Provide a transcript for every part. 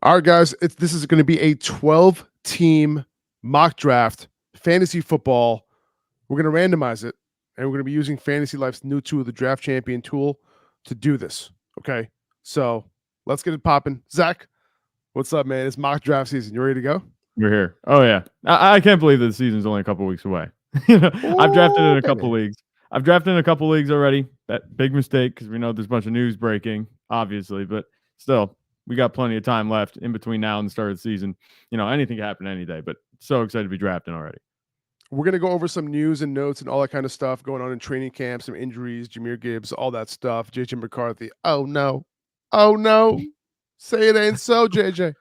All right, guys, this is going to be a 12-team mock draft, fantasy football. We're going to randomize it, and we're going to be using Fantasy Life's new tool, the Draft Champion tool, to do this. Okay, so let's get it popping. Zach, what's up, man? It's mock draft season. You ready to go? We're here. Oh yeah, I can't believe that the season's only a couple weeks away. I've drafted in Oh, a baby. couple leagues. I've drafted in a couple leagues already. That big mistake because we know there's a bunch of news breaking, obviously, but still, we got plenty of time left in between now and the start of the season. Anything can happen any day, but so excited to be drafting already. We're going to go over some news and notes and all that kind of stuff going on in training camp, some injuries, Jameer Gibbs, all that stuff. JJ McCarthy. Oh, no. Oh, no. Say it ain't so, JJ.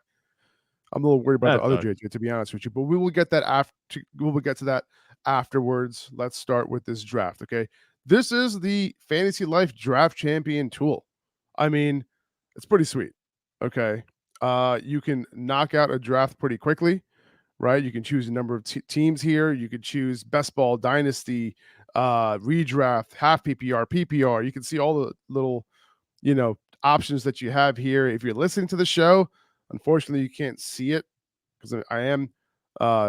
I'm a little worried about the other JJ, to be honest with you, but we will get that after. We will get to that afterwards. Let's start with this draft. Okay, this is the Fantasy Life Draft Champion tool. I mean, it's pretty sweet. Okay, you can knock out a draft pretty quickly, right? You can choose a number of teams here. You could choose best ball, dynasty, redraft, half PPR, PPR. You can see all the little, options that you have here. If you're listening to the show, unfortunately, you can't see it because I am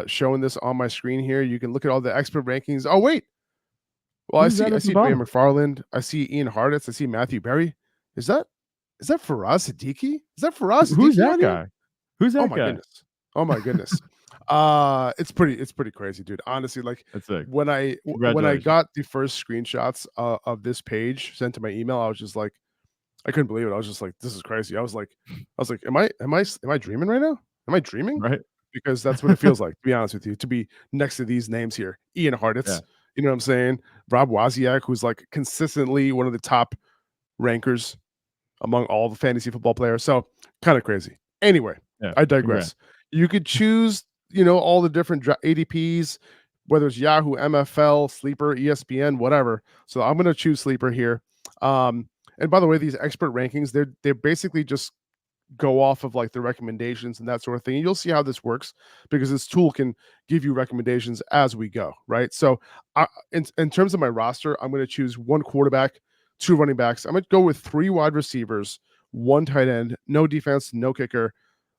showing this on my screen here. You can look at all the expert rankings. Oh, wait. Well, I see Dan McFarland. I see Ian Harditz. I see Matthew Berry. Is that Faraz Siddiqi? Is that Faraz Siddiqi? Who's that guy? Who's that guy? Goodness. Oh my goodness. It's pretty crazy, dude. Honestly, like when I got the first screenshots of this page sent to my email, I was just like, I couldn't believe it. I was just like, this is crazy. I was like, am I dreaming right now? Am I dreaming? Right. Because that's what it feels like, to be honest with you, to be next to these names here. Ian Harditz, you know what I'm saying? Rob Wozniak, who's like consistently one of the top rankers among all the fantasy football players. So kind of crazy. Anyway, I digress. You could choose, all the different ADPs, whether it's Yahoo, MFL, Sleeper, ESPN, whatever. So I'm going to choose Sleeper here. And by the way, these expert rankings, they're basically just go off of like the recommendations and that sort of thing. And you'll see how this works because this tool can give you recommendations as we go, right? So in terms of my roster, I'm going to choose one quarterback, two running backs. I'm going to go with 3 wide receivers, 1 tight end, no defense, no kicker.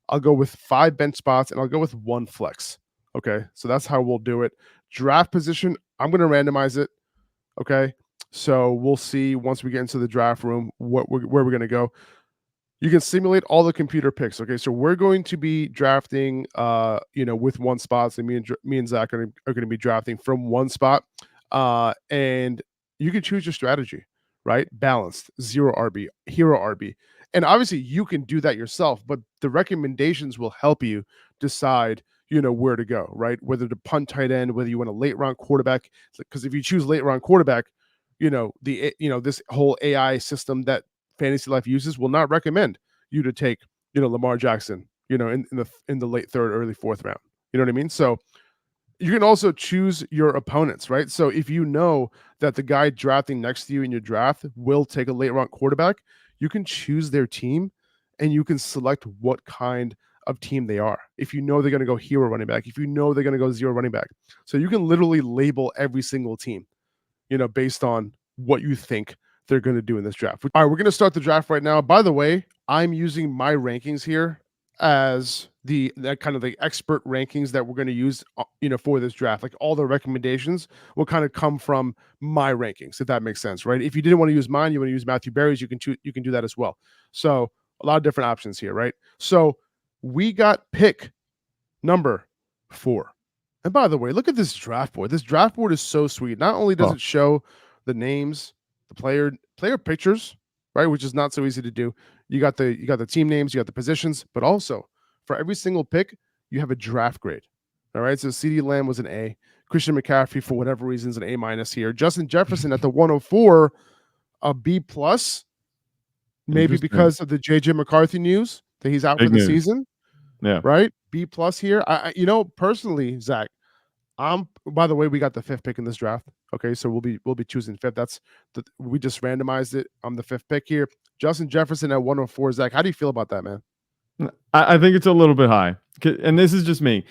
I'll go with 5 bench spots, and I'll go with 1 flex. Okay, so that's how we'll do it. Draft position, I'm going to randomize it. Okay, so we'll see once we get into the draft room where we're going to go. You can simulate all the computer picks. Okay, so we're going to be drafting, with 1 spot. So me and Zach are going to be drafting from 1 spot, and you can choose your strategy, right? Balanced, 0 RB, hero RB, and obviously you can do that yourself. But the recommendations will help you decide, where to go, right? Whether to punt tight end, whether you want a late round quarterback, because if you choose late round quarterback, this whole AI system that Fantasy Life uses will not recommend you to take, Lamar Jackson, in the late 3rd, early 4th round. You know what I mean? So you can also choose your opponents, right? So if you know that the guy drafting next to you in your draft will take a late round quarterback, you can choose their team and you can select what kind of team they are. If you know they're going to go hero running back, if you know they're going to go 0 running back. So you can literally label every single team, based on what you think they're going to do in this draft. All right, we're going to start the draft right now. By the way, I'm using my rankings here as that kind of the expert rankings that we're going to use, for this draft. Like all the recommendations will kind of come from my rankings, if that makes sense, right? If you didn't want to use mine, you want to use Matthew Berry's, you can do that as well. So a lot of different options here, right? So we got pick number 4. And by the way, look at this draft board. This draft board is so sweet. Not only does it show the names, the player pictures, right, which is not so easy to do. You got the team names, you got the positions, but also for every single pick, you have a draft grade. All right. So CeeDee Lamb was an A. Christian McCaffrey, for whatever reason, is an A- here. Justin Jefferson at the 104, a B+, maybe because of the JJ McCarthy news that he's out for the season. Yeah. Right. B+ here. I personally, Zach, by the way, we got the 5th pick in this draft. Okay, so we'll be choosing 5th. We just randomized it. I'm the 5th pick here. Justin Jefferson at 104. Zach, how do you feel about that, man? I think it's a little bit high, and this is just me.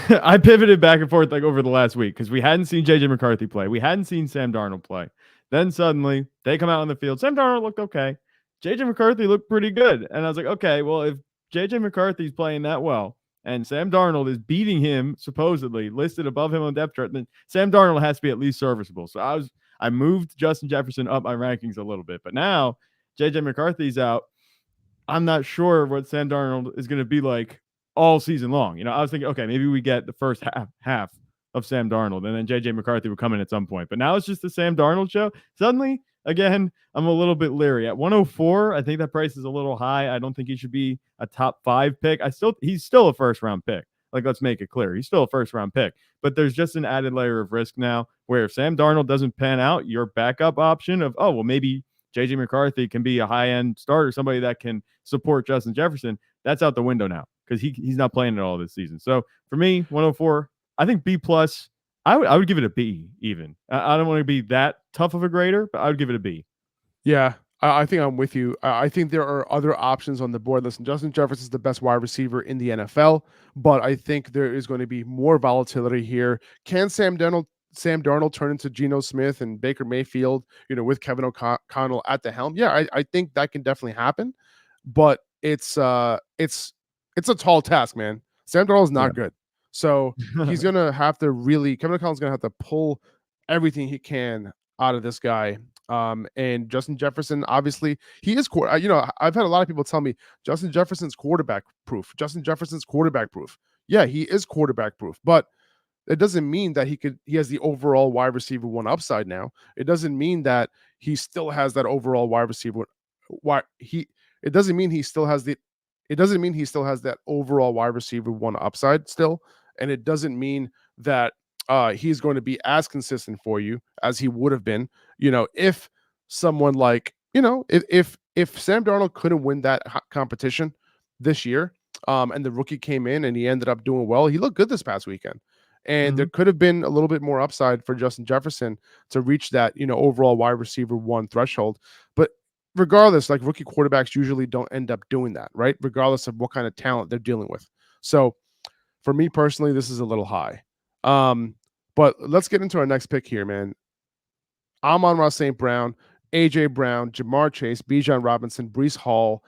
I pivoted back and forth like over the last week because we hadn't seen JJ McCarthy play. We hadn't seen Sam Darnold play. Then suddenly they come out on the field. Sam Darnold looked okay. JJ McCarthy looked pretty good. And I was like, okay, well, if JJ McCarthy's playing that well and Sam Darnold is beating him, supposedly listed above him on depth chart, then Sam Darnold has to be at least serviceable. So I moved Justin Jefferson up my rankings a little bit, but now JJ McCarthy's out. I'm not sure what Sam Darnold is going to be like all season long. I was thinking, okay, maybe we get the first half of Sam Darnold, and then JJ McCarthy would come in at some point. But now it's just the Sam Darnold show. Suddenly, again, I'm a little bit leery. At 104, I think that price is a little high. I don't think he should be a top 5 pick. He's still a first round pick. Like, let's make it clear. He's still a first round pick. But there's just an added layer of risk now where if Sam Darnold doesn't pan out, your backup option of, oh, well, maybe JJ McCarthy can be a high end starter, somebody that can support Justin Jefferson. That's out the window now because he's not playing at all this season. So for me, 104, I think B plus. I would give it a B even. I don't want to be that tough of a grader, but I would give it a B. Yeah, I think I'm with you. I think there are other options on the board. Listen, Justin Jefferson is the best wide receiver in the NFL, but I think there is going to be more volatility here. Can Sam Darnold turn into Geno Smith and Baker Mayfield, with Kevin O'Connell at the helm? Yeah, I think that can definitely happen, but it's a tall task, man. Sam Darnold's Yeah. not good. So he's gonna have to really Kevin O'Connell's gonna have to pull everything he can out of this guy. And Justin Jefferson, obviously, he is I've had a lot of people tell me Justin Jefferson's quarterback proof. Justin Jefferson's quarterback proof. Yeah, he is quarterback proof, but it doesn't mean that he has the overall wide receiver one upside now. It doesn't mean that he still has that overall wide receiver. Why he it doesn't mean he still has the it doesn't mean he still has that overall wide receiver one upside still. And it doesn't mean that he's going to be as consistent for you as he would have been, if someone like, if Sam Darnold couldn't win that competition this year, and the rookie came in and he ended up doing well, he looked good this past weekend. And there could have been a little bit more upside for Justin Jefferson to reach that, overall wide receiver one threshold. But regardless, like rookie quarterbacks usually don't end up doing that, right? Regardless of what kind of talent they're dealing with. So for me personally, this is a little high. But let's get into our next pick here, man. Amon-Ra St. Brown, A.J. Brown, Jamar Chase, Bijan Robinson, Breece Hall.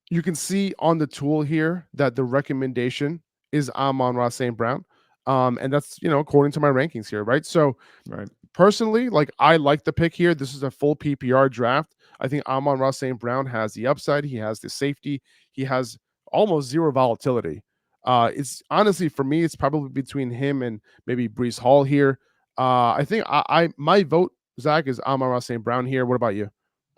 You can see on the tool here that the recommendation is Amon-Ra St. Brown. And that's, according to my rankings here, right? So right. Personally, like I like the pick here. This is a full PPR draft. I think Amon-Ra St. Brown has the upside. He has the safety. He has almost zero volatility. It's honestly for me, it's probably between him and maybe Breece Hall here. I think my vote, Zach, is Amon-Ra St. Brown here. What about you?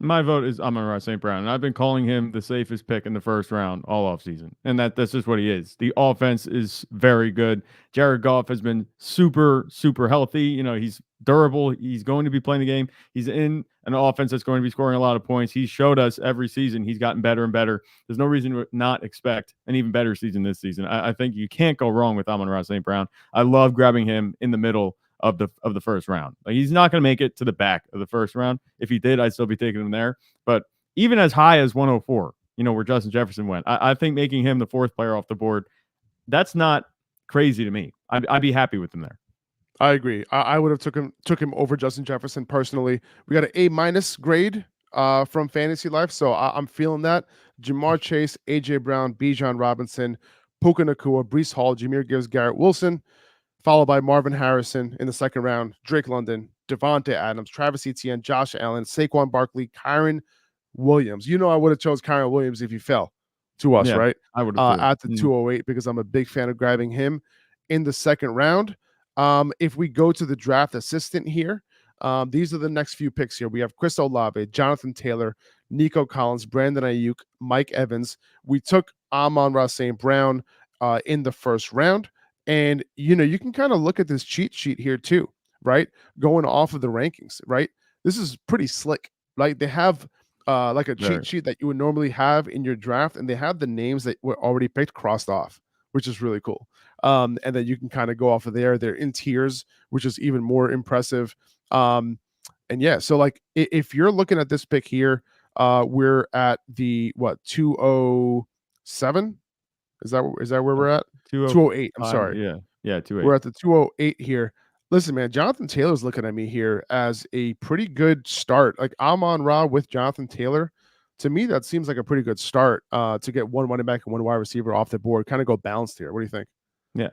My vote is Amon-Ra St. Brown, and I've been calling him the safest pick in the first round all offseason, and that's just what he is. The offense is very good. Jared Goff has been super, super healthy. He's durable. He's going to be playing the game. He's in an offense that's going to be scoring a lot of points. He showed us every season he's gotten better and better. There's no reason to not expect an even better season this season. I think you can't go wrong with Amon-Ra St. Brown. I love grabbing him in the middle of the first round. Like, he's not going to make it to the back of the first round. If he did, I'd still be taking him there. But even as high as 104, where Justin Jefferson went, I think making him the fourth player off the board, that's not crazy to me. I'd be happy with him there. I agree. I would have took him over Justin Jefferson personally. We got an A- grade from Fantasy Life, so I'm feeling that. Jamar Chase, AJ Brown, Bijan Robinson, Puka Nacua, Breece Hall, Jameer Gibbs, Garrett Wilson, followed by Marvin Harrison in the second round, Drake London, Devontae Adams, Travis Etienne, Josh Allen, Saquon Barkley, Kyren Williams. I would have chose Kyren Williams if he fell to us, Yeah, right? I would have At the 208 because I'm a big fan of grabbing him in the second round. If we go to the draft assistant here, these are the next few picks here. We have Chris Olave, Jonathan Taylor, Nico Collins, Brandon Ayuk, Mike Evans. We took Amon-Ra St. Brown in the first round. And, you can kind of look at this cheat sheet here too, right? Going off of the rankings, right? This is pretty slick. Like they have like a cheat sheet that you would normally have in your draft, and they have the names that were already picked crossed off, which is really cool. And then you can kind of go off of there. They're in tiers, which is even more impressive. And yeah, so like if you're looking at this pick here, we're at the 207? Is that where we're at? 208. I'm sorry. Yeah, 208. We're at the 208 here. Listen, man, Jonathan Taylor's looking at me here as a pretty good start. Like Amon-Ra with Jonathan Taylor to me, that seems like a pretty good start to get one running back and one wide receiver off the board. Kind of go balanced here. What do you think? Yeah.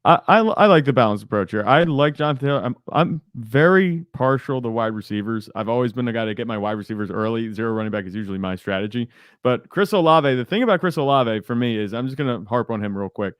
I like the balanced approach here. I like Jonathan Taylor. I'm very partial to wide receivers. I've always been the guy to get my wide receivers early. Zero running back is usually my strategy. But Chris Olave, the thing about Chris Olave for me is I'm just gonna harp on him real quick.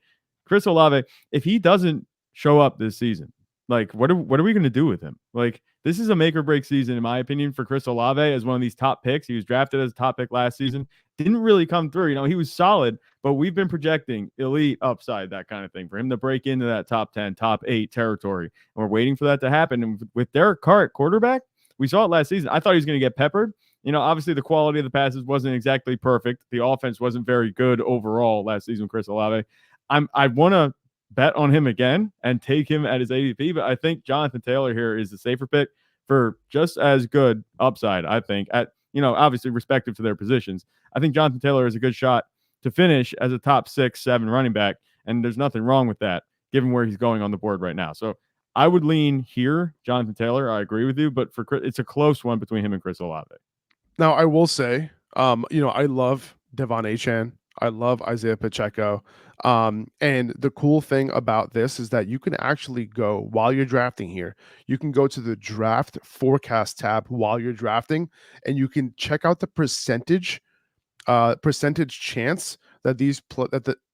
Chris Olave, if he doesn't show up this season, like what are we gonna do with him? Like this is a make or break season, in my opinion, for Chris Olave as one of these top picks. He was drafted as a top pick last season. Didn't really come through. You know, he was solid, but we've been projecting elite upside, that kind of thing, for him to break into that top 10, top 8 territory. And we're waiting for that to happen. And with Derek Carr at quarterback, we saw it last season. I thought he was going to get peppered. You know, obviously the quality of the passes wasn't exactly perfect. The offense wasn't very good overall last season with Chris Olave. I want to bet on him again and take him at his ADP, but I think Jonathan Taylor here is the safer pick for just as good upside, I think, at, you know, obviously respective to their positions. I think Jonathan Taylor is a good shot to finish as a top 6, 7 running back, and there's nothing wrong with that given where he's going on the board right now. So I would lean here, Jonathan Taylor. I agree with you, but for it's a close one between him and Chris Olave. Now, I will say, I love Devon Achane. I love Isaiah Pacheco. And the cool thing about this is that you can actually go while you're drafting here. You can go to the draft forecast tab while you're drafting, and you can check out the percentage chance that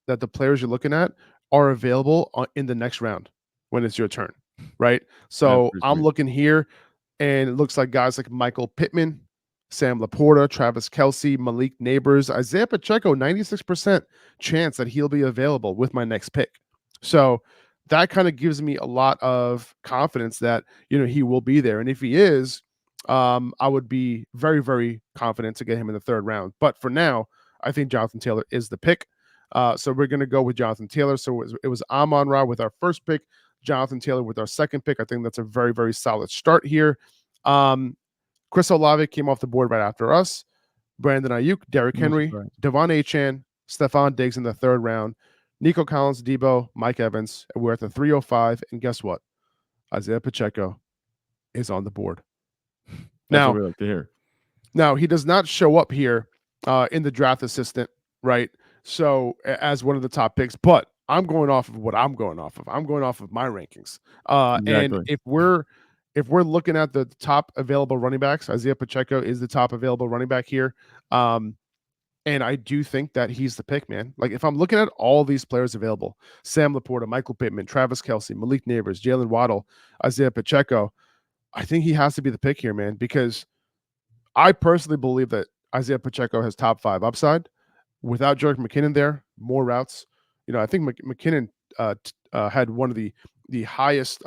that the players you're looking at are available in the next round when it's your turn, right? So I'm looking here, and it looks like guys like Michael Pittman, Sam Laporta, Travis Kelce, Malik Neighbors, Isaiah Pacheco, 96% chance that he'll be available with my next pick. So that kind of gives me a lot of confidence that, he will be there. And if he is, I would be very, very confident to get him in the third round. But for now, I think Jonathan Taylor is the pick. So we're going to go with Jonathan Taylor. So it was Amon Ra with our first pick, Jonathan Taylor with our second pick. I think that's a very, very solid start here. Chris Olave came off the board right after us. Brandon Ayuk, Derrick Henry, Devon Achane, Stephon Diggs in the third round, Nico Collins, Debo, Mike Evans, and we're at the 305. And guess what? Isaiah Pacheco is on the board. That's what we like to hear. Now, he does not show up here in the draft assistant, right? So as one of the top picks, but I'm going off of what I'm going off of. I'm going off of my rankings. Exactly. And if we're looking at the top available running backs, Isaiah Pacheco is the top available running back here. And I do think that he's the pick, man. Like, if I'm looking at all these players available, Sam Laporta, Michael Pittman, Travis Kelce, Malik Neighbors, Jalen Waddle, Isaiah Pacheco, I think he has to be the pick here, man, because I personally believe that Isaiah Pacheco has top 5 upside. Without Jerick McKinnon there, more routes. I think McKinnon had one of the highest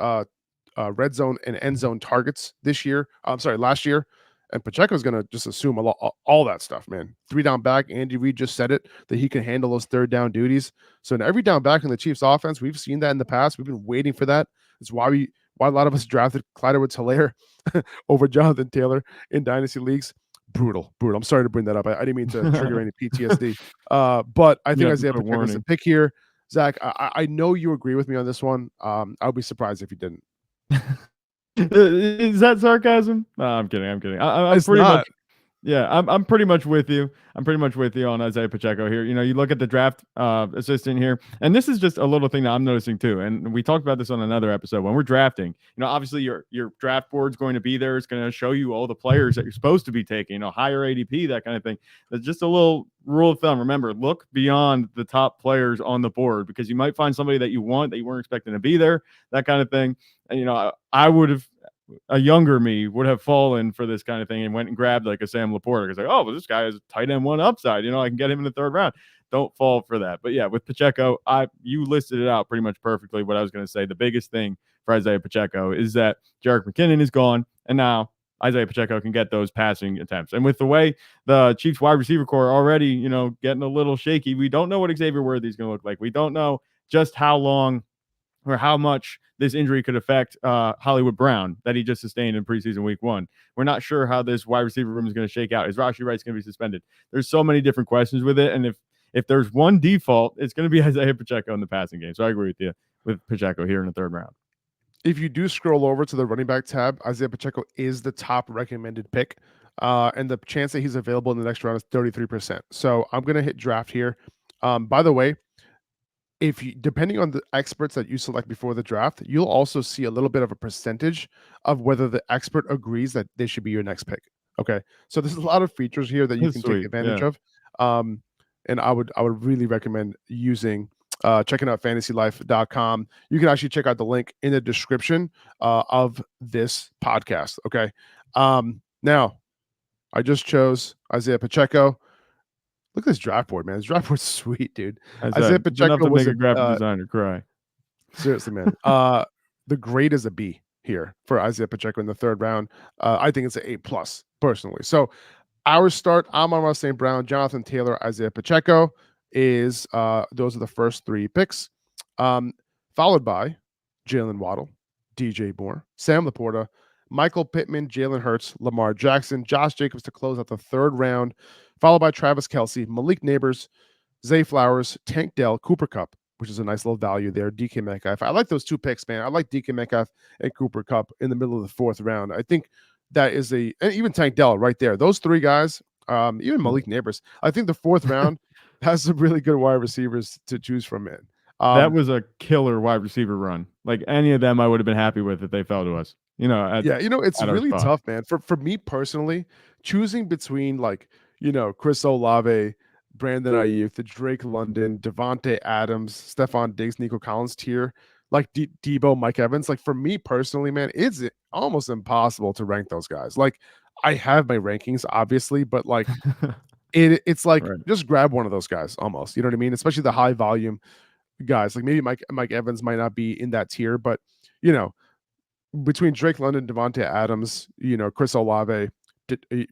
red zone and end zone targets this year. I'm sorry, last year. And Pacheco's going to just assume all that stuff, man. 3 down back. Andy Reid just said it, that he can handle those third down duties. So in every down back in the Chiefs offense, we've seen that in the past. We've been waiting for that. It's why a lot of us drafted Clyde Edwards-Helaire over Jonathan Taylor in dynasty leagues. Brutal. I'm sorry to bring that up. I didn't mean to trigger any PTSD. But I think Isaiah Pacheco is a pick here. Zach, I know you agree with me on this one. I would be surprised if you didn't. Is that sarcasm? No, I'm kidding. I'm pretty much. Yeah, I'm pretty much with you. I'm pretty much with you on Isaiah Pacheco here. You look at the draft assistant here, and this is just a little thing that I'm noticing too. And we talked about this on another episode. When we're drafting, obviously your draft board's going to be there. It's going to show you all the players that you're supposed to be taking, higher ADP, that kind of thing. That's just a little rule of thumb. Remember, look beyond the top players on the board, because you might find somebody that you want that you weren't expecting to be there, that kind of thing. And I would have. A younger me would have fallen for this kind of thing and went and grabbed like a Sam Laporta, because well, this guy has a tight end 1 upside. I can get him in the third round. Don't fall for that. But yeah, with Pacheco, you listed it out pretty much perfectly. What I was going to say, the biggest thing for Isaiah Pacheco is that Jerick McKinnon is gone, and now Isaiah Pacheco can get those passing attempts. And with the way the Chiefs wide receiver core already, getting a little shaky, we don't know what Xavier Worthy is going to look like. We don't know just how long or how much this injury could affect Hollywood Brown that he just sustained in preseason week 1. We're not sure how this wide receiver room is going to shake out. Is Rashee Rice going to be suspended? There's so many different questions with it. And if there's one default, it's going to be Isaiah Pacheco in the passing game. So I agree with you with Pacheco here in the third round. If you do scroll over to the running back tab, Isaiah Pacheco is the top recommended pick. and the chance that he's available in the next round is 33%. So I'm gonna hit draft here. By the way, if you depending on the experts that you select before the draft, you'll also see a little bit of a percentage of whether the expert agrees that they should be your next pick. Okay. So there's a lot of features here that you That's can take sweet. advantage Yeah. of. Um, and I would really recommend using checking out fantasylife.com. You can actually check out the link in the description of this podcast. Okay. Now I just chose Isaiah Pacheco. Look at this draft board, man. This draft board's sweet, dude. I Isaiah said it's enough Pacheco to was make a a graphic designer cry. seriously, man. The grade is a B here for Isaiah Pacheco in the third round. I think it's an A plus personally. So our start, Amon-Ra St. Brown, Jonathan Taylor, Isaiah Pacheco is those are the first three picks. Followed by Jalen Waddle, DJ Moore, Sam Laporta, Michael Pittman, Jalen Hurts, Lamar Jackson, Josh Jacobs to close out the third round, followed by Travis Kelsey, Malik Neighbors, Zay Flowers, Tank Dell, Cooper Cup, which is a nice little value there. DK Metcalf. I like those two picks, man. I like DK Metcalf and Cooper Cup in the middle of the fourth round. I think that is and even Tank Dell right there. Those three guys, even Malik Neighbors. I think the fourth round has some really good wide receivers to choose from, man. That was a killer wide receiver run. Like any of them, I would have been happy with if they fell to us. Yeah, it's at our really spot. tough, man. For me personally, choosing between Chris Olave, Brandon Ayuk, the Drake London, Devontae Adams, Stephon Diggs, Nico Collins tier, like Debo, Mike Evans. Like for me personally, man, it's almost impossible to rank those guys. Like I have my rankings, obviously, but like it's like Right. just grab one of those guys almost. You know what I mean? Especially the high volume guys. Like maybe Mike Evans might not be in that tier, but you know between Drake London, Devontae Adams, Chris Olave,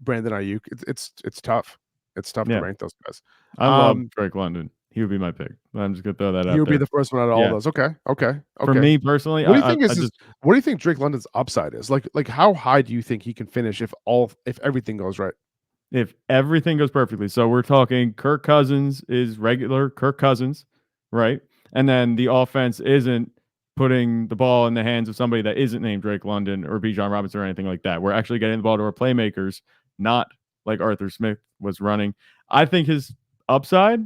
Brandon Ayuk, it's tough. It's tough to Yeah. rank those guys. I love Um, Drake London. He would be my pick. I'm just gonna throw that he out would be there. the first one out of all Yeah. those. Okay, okay, For okay. me personally, What do you I think is I his? just What do you think Drake London's upside is? Like how high do you think he can finish if everything goes right? if everything goes perfectly. So we're talking Kirk Cousins is regular Kirk Cousins, right? And then the offense isn't putting the ball in the hands of somebody that isn't named Drake London or Bijan Robinson or anything like that. We're actually getting the ball to our playmakers, not like Arthur Smith was running. I think his upside,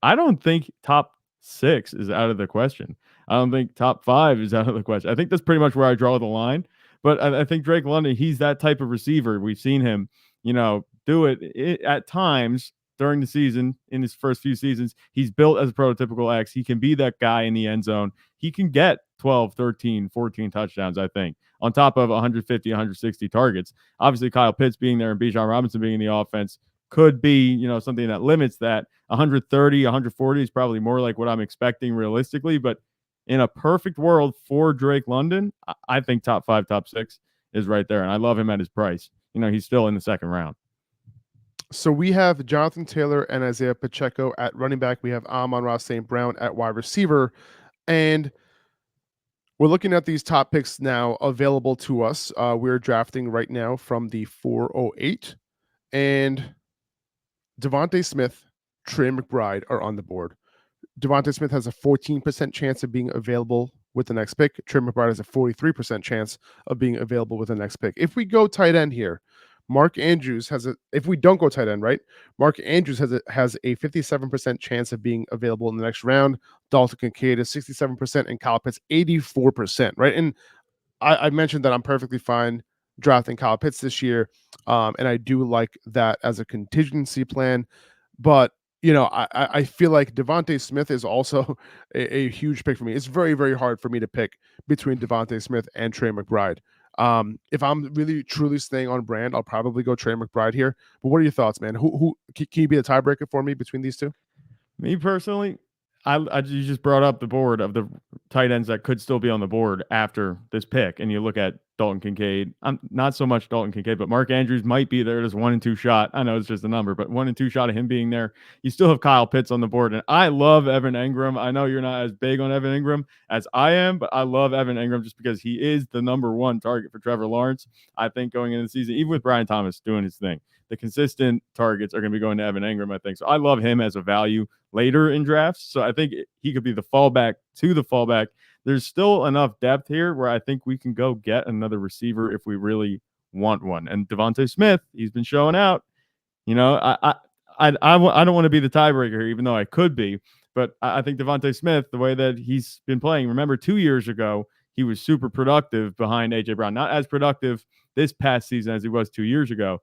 I don't think top 6 is out of the question. I don't think top 5 is out of the question. I think that's pretty much where I draw the line. But I think Drake London, he's that type of receiver. We've seen him, do it at times during the season in his first few seasons. He's built as a prototypical X. He can be that guy in the end zone. He can get 12, 13, 14 touchdowns, I think, on top of 150, 160 targets. Obviously, Kyle Pitts being there and Bijan Robinson being in the offense could be, something that limits that. 130, 140 is probably more like what I'm expecting realistically. But in a perfect world for Drake London, I think top 5, top 6 is right there. And I love him at his price. He's still in the second round. So we have Jonathan Taylor and Isaiah Pacheco at running back. We have Amon-Ra St. Brown at wide receiver. And we're looking at these top picks now available to us. We're drafting right now from the 408. And Devontae Smith, Trey McBride are on the board. Devontae Smith has a 14% chance of being available with the next pick. Trey McBride has a 43% chance of being available with the next pick. If we go tight end here, Mark Andrews has a. If we don't go tight end, right? Mark Andrews has a 57% chance of being available in the next round. Dalton Kincaid is 67%, and Kyle Pitts 84%, right? And I mentioned that I'm perfectly fine drafting Kyle Pitts this year, and I do like that as a contingency plan. But I feel like Devontae Smith is also a huge pick for me. It's very, very hard for me to pick between Devontae Smith and Trey McBride. If I'm really truly staying on brand, I'll probably go Trey McBride here. But what are your thoughts, man? Who can you be a tiebreaker for me between these two? Me personally, you just brought up the board of the tight ends that could still be on the board after this pick, and you look at Dalton Kincaid. I'm not so much Dalton Kincaid, but Mark Andrews might be there. There's 1 and 2 shot. I know it's just a number, but 1 and 2 shot of him being there. You still have Kyle Pitts on the board, and I love Evan Engram. I know you're not as big on Evan Engram as I am, but I love Evan Engram just because he is the number 1 target for Trevor Lawrence. I think going into the season, even with Brian Thomas doing his thing, the consistent targets are going to be going to Evan Engram, I think. So I love him as a value later in drafts. So I think he could be the fallback to the fallback. There's still enough depth here where I think we can go get another receiver if we really want one. And Devontae Smith, he's been showing out. You know, I don't want to be the tiebreaker here, even though I could be. But I think Devontae Smith, the way that he's been playing, remember 2 years ago, he was super productive behind A.J. Brown. Not as productive this past season as he was 2 years ago,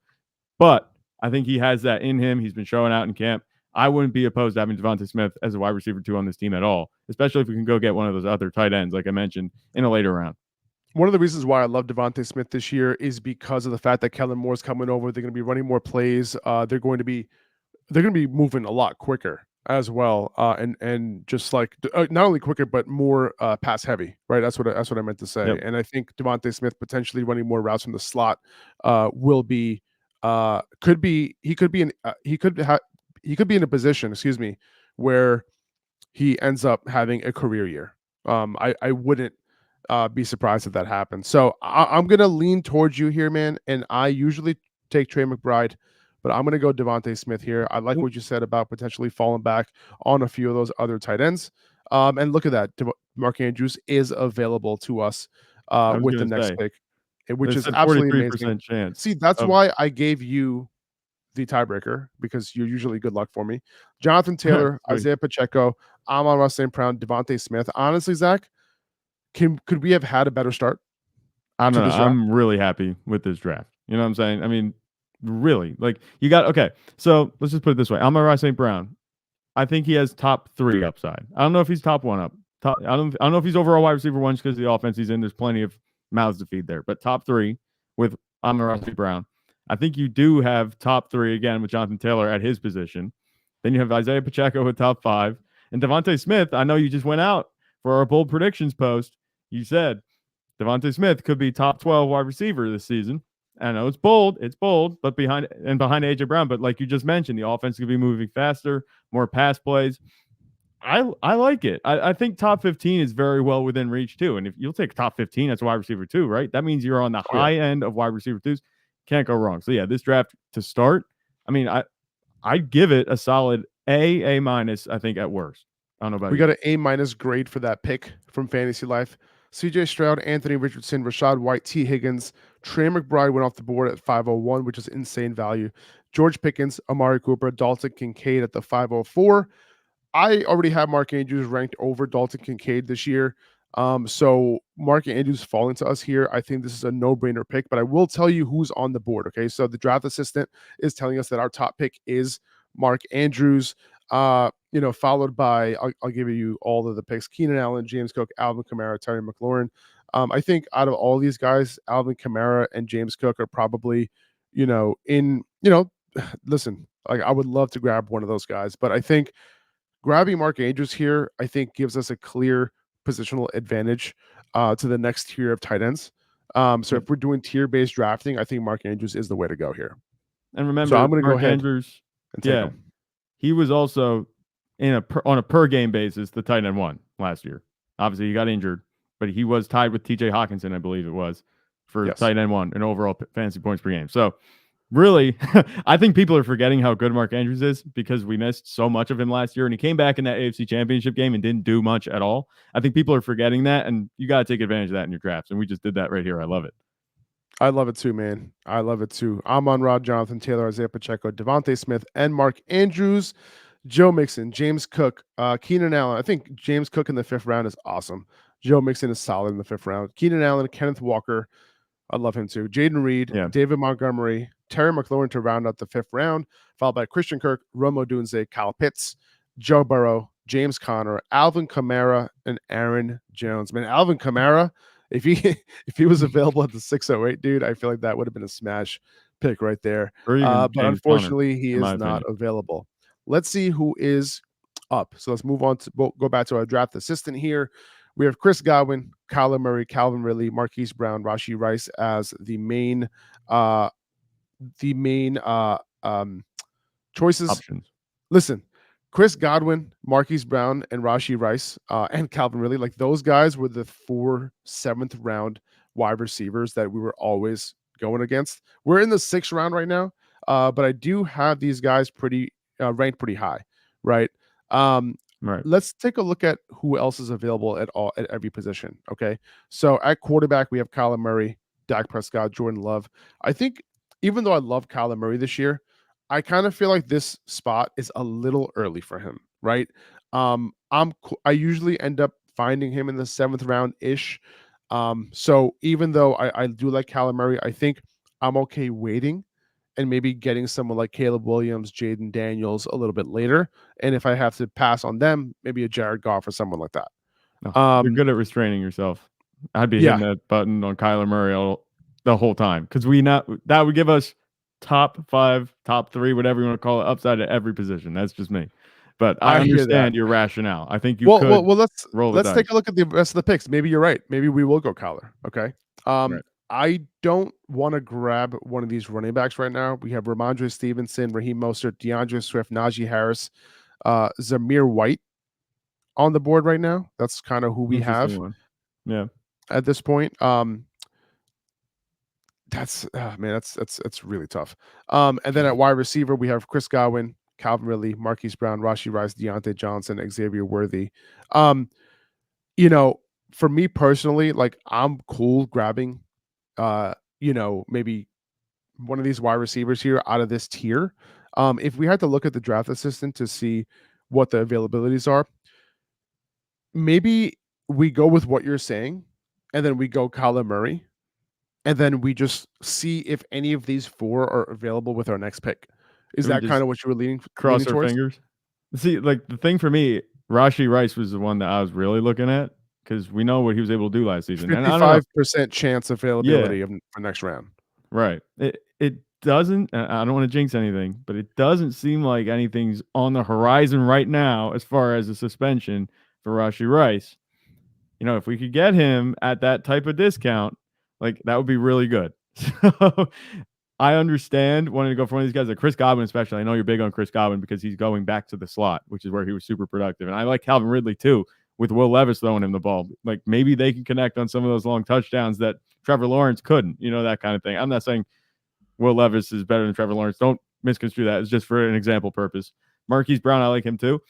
but I think he has that in him. He's been showing out in camp. I wouldn't be opposed to having Devontae Smith as a wide receiver 2 on this team at all, especially if we can go get one of those other tight ends, like I mentioned, in a later round. One of the reasons why I love Devontae Smith this year is because of the fact that Kellen Moore's coming over. They're going to be running more plays. They're going to be moving a lot quicker as well, and just like not only quicker but more pass heavy, right? That's what I meant to say. Yep. And I think Devontae Smith potentially running more routes from the slot will be could be he could be in he could be in a position, excuse me, where he ends up having a career year. I wouldn't be surprised if that happens. So I'm gonna lean towards you here, man. And I usually take Trey McBride, but I'm gonna go Devontae Smith here. I like what you said about potentially falling back on a few of those other tight ends. And look at that, Mark Andrews is available to us I was with the going to next say, pick, which they is said absolutely amazing. 43% chance See, that's of why I gave you the tiebreaker because you're usually good luck for me. Jonathan Taylor, sweet. Isaiah Pacheco, Amon-Ra St. Brown, Devontae Smith. Honestly, Zach, could we have had a better start I to don't know. this draft? I'm really happy with this draft. You know what I'm saying? I mean, really, like you got okay. So let's just put it this way: Amon-Ra St. Brown. I think he has top 3 upside. I don't know if he's top 1 up. I don't know if he's overall wide receiver 1 just because of the offense he's in. There's plenty of mouths to feed there, but top 3 with Amon-Ra St. Brown. I think you do have top 3 again with Jonathan Taylor at his position. Then you have Isaiah Pacheco with top 5 and Devontae Smith. I know you just went out for our bold predictions post. You said Devontae Smith could be top 12 wide receiver this season. I know it's bold, but behind AJ Brown. But like you just mentioned, the offense could be moving faster, more pass plays. I like it. I think top 15 is very well within reach too. And if you'll take top 15 as a wide receiver 2, right? That means you're on the high end of wide receiver 2s. Can't go wrong. So yeah, this draft to start, I mean, I'd give it a solid A minus, I think at worst. I don't know about We you. got an A- grade for that pick from Fantasy Life. CJ Stroud, Anthony Richardson, Rashad White, T. Higgins, Trey McBride went off the board at 501, which is insane value. George Pickens, Amari Cooper, Dalton Kincaid at the 504. I already have Mark Andrews ranked over Dalton Kincaid this year. So Mark Andrews falling to us here. I think this is a no-brainer pick, but I will tell you who's on the board. Okay. So the draft assistant is telling us that our top pick is Mark Andrews. Followed by I'll give you all of the picks: Keenan Allen, James Cook, Alvin Kamara, Terry McLaurin. I think out of all these guys, Alvin Kamara and James Cook are probably, listen, like I would love to grab one of those guys, but I think grabbing Mark Andrews here, I think gives us a clear positional advantage to the next tier of tight ends. So Yep. if we're doing tier-based drafting, I think Mark Andrews is the way to go here. And So remember, I'm going to go Mark ahead Andrews, and take yeah, him. he was also on a per game basis the tight end 1 last year. Obviously, he got injured, but he was tied with T.J. Hawkinson, I believe it was, for Yes. tight end 1 in overall fantasy points per game. So really, I think people are forgetting how good Mark Andrews is because we missed so much of him last year, and he came back in that AFC Championship game and didn't do much at all. I think people are forgetting that, and you got to take advantage of that in your drafts. And we just did that right here. I love it. I love it too, man. I love it too. Amon-Ra, Jonathan Taylor, Isaiah Pacheco, Devontae Smith, and Mark Andrews. Joe Mixon, James Cook, Keenan Allen. I think James Cook in the 5th round is awesome. Joe Mixon is solid in the 5th round. Keenan Allen, Kenneth Walker. I love him too. Jaden Reed, Yeah. David Montgomery, Terry McLaurin to round out the 5th round, followed by Christian Kirk, Romo Dunze, Kyle Pitts, Joe Burrow, James Conner, Alvin Kamara, and Aaron Jones. Man, Alvin Kamara, if he if he was available at the 608, dude, I feel like that would have been a smash pick right there. Or even But James Conner, unfortunately, he in my is not opinion. available. Let's see who is up. So let's move on to go back to our draft assistant here. We have Chris Godwin, Kyler Murray, Calvin Ridley, Marquise Brown, Rashee Rice as the main uh choices. Options. Listen, Chris Godwin, Marquise Brown, and Rashee Rice, and Calvin Ridley, like those guys were the 4 7th round wide receivers that we were always going against. We're in the 6th round right now, but I do have these guys pretty ranked pretty high, right? Right. Let's take a look at who else is available at every position. Okay, so at quarterback we have Kyler Murray. Dak Prescott, Jordan Love. I think even though I love Kyler Murray this year, I kind of feel like this spot is a little early for him, right? I usually end up finding him in the 7th round ish. So even though I do like Kyler Murray, I think I'm okay waiting and maybe getting someone like Caleb Williams, Jaden Daniels a little bit later. And if I have to pass on them, maybe a Jared Goff or someone like that. No, you're good at restraining yourself. I'd be Yeah, hitting that button on Kyler Murray the whole time because that would give us top 5, top 3, whatever you want to call it, upside at every position. That's just me. But I I hear that. understand your rationale. I think you Well, could let's roll the take dice. a look at the rest of the picks. Maybe you're right. Maybe we will go Kyler. Okay. Right. I don't want to grab one of these running backs right now. We have Ramondre Stevenson, Raheem Mostert, DeAndre Swift, Najee Harris, Zamir White on the board right now. That's kind of who we Interesting have one. Yeah. at this point. That's man, that's really tough. And then at wide receiver, we have Chris Godwin, Calvin Ridley, Marquise Brown, Rashee Rice, Deontay Johnson, Xavier Worthy. You know, for me personally, like I'm cool grabbing maybe one of these wide receivers here out of this tier. If we had to look at the draft assistant to see what the availabilities are, maybe we go with what you're saying, and then we go Kyler Murray, and then we just see if any of these 4 are available with our next pick. Is We that kind just of what you were cross leaning our towards? fingers. See, like the thing for me, Rashee Rice was the one that I was really looking at because we know what he was able to do last season. And I don't know. 55% chance Yeah, availability for next round. right. It doesn't. I don't want to jinx anything, but it doesn't seem like anything's on the horizon right now as far as a suspension for Rashee Rice. If we could get him at that type of discount, like that would be really good. So I understand wanting to go for one of these guys, like Chris Godwin, especially. I know you're big on Chris Godwin because he's going back to the slot, which is where he was super productive. And I like Calvin Ridley too, with Will Levis throwing him the ball. Like maybe they can connect on some of those long touchdowns that Trevor Lawrence couldn't, that kind of thing. I'm not saying Will Levis is better than Trevor Lawrence. Don't misconstrue that. It's just for an example purpose. Marquise Brown, I like him too.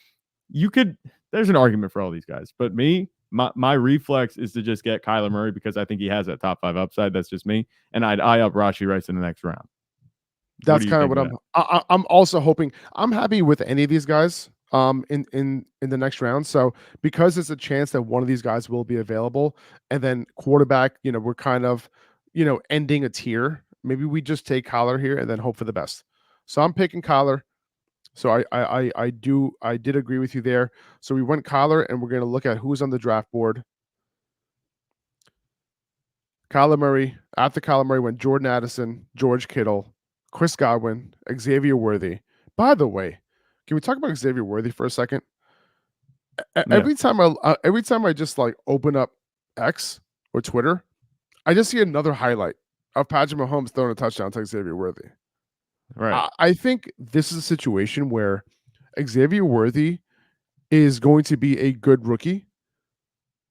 There's an argument for all these guys, but my reflex is to just get Kyler Murray because I think he has that top 5 upside. That's just me. And I'd eye up Rashee Rice in the next round. What That's do you kind of think what of that? I'm also hoping. I'm happy with any of these guys in the next round. So because there's a chance that one of these guys will be available, and then quarterback, we're kind of, ending a tier. Maybe we just take Kyler here and then hope for the best. So I'm picking Kyler. So I did agree with you there. So we went Kyler, and we're going to look at who's on the draft board. Kyler Murray. After Kyler Murray went Jordan Addison, George Kittle, Chris Godwin, Xavier Worthy. By the way, can we talk about Xavier Worthy for a second? Yeah, Every time I just like open up X or Twitter, I just see another highlight of Patrick Mahomes throwing a touchdown to Xavier Worthy. right. I think this is a situation where Xavier Worthy is going to be a good rookie,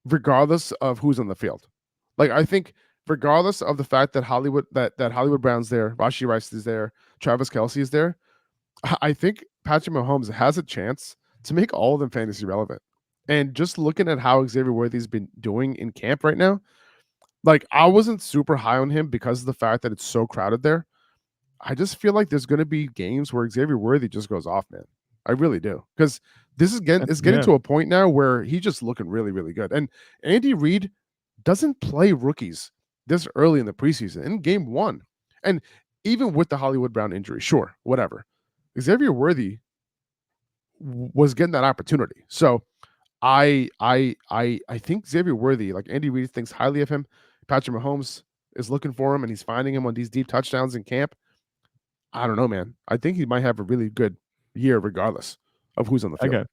regardless of who's on the field. Like I think, regardless of the fact that Hollywood Brown's there, Rashee Rice is there, Travis Kelce is there, I think Patrick Mahomes has a chance to make all of them fantasy relevant. And just looking at how Xavier Worthy's been doing in camp right now, like I wasn't super high on him because of the fact that it's so crowded there. I just feel like there's going to be games where Xavier Worthy just goes off, man. I really do, because this is getting Yeah, to a point now where he's just looking really, really good. And Andy Reid doesn't play rookies this early in the preseason in game 1, and even with the Hollywood Brown injury, sure, whatever. Xavier Worthy was getting that opportunity, so I think Xavier Worthy, like Andy Reid thinks highly of him. Patrick Mahomes is looking for him, and he's finding him on these deep touchdowns in camp. I don't know, man. I think he might have a really good year regardless of who's on the field.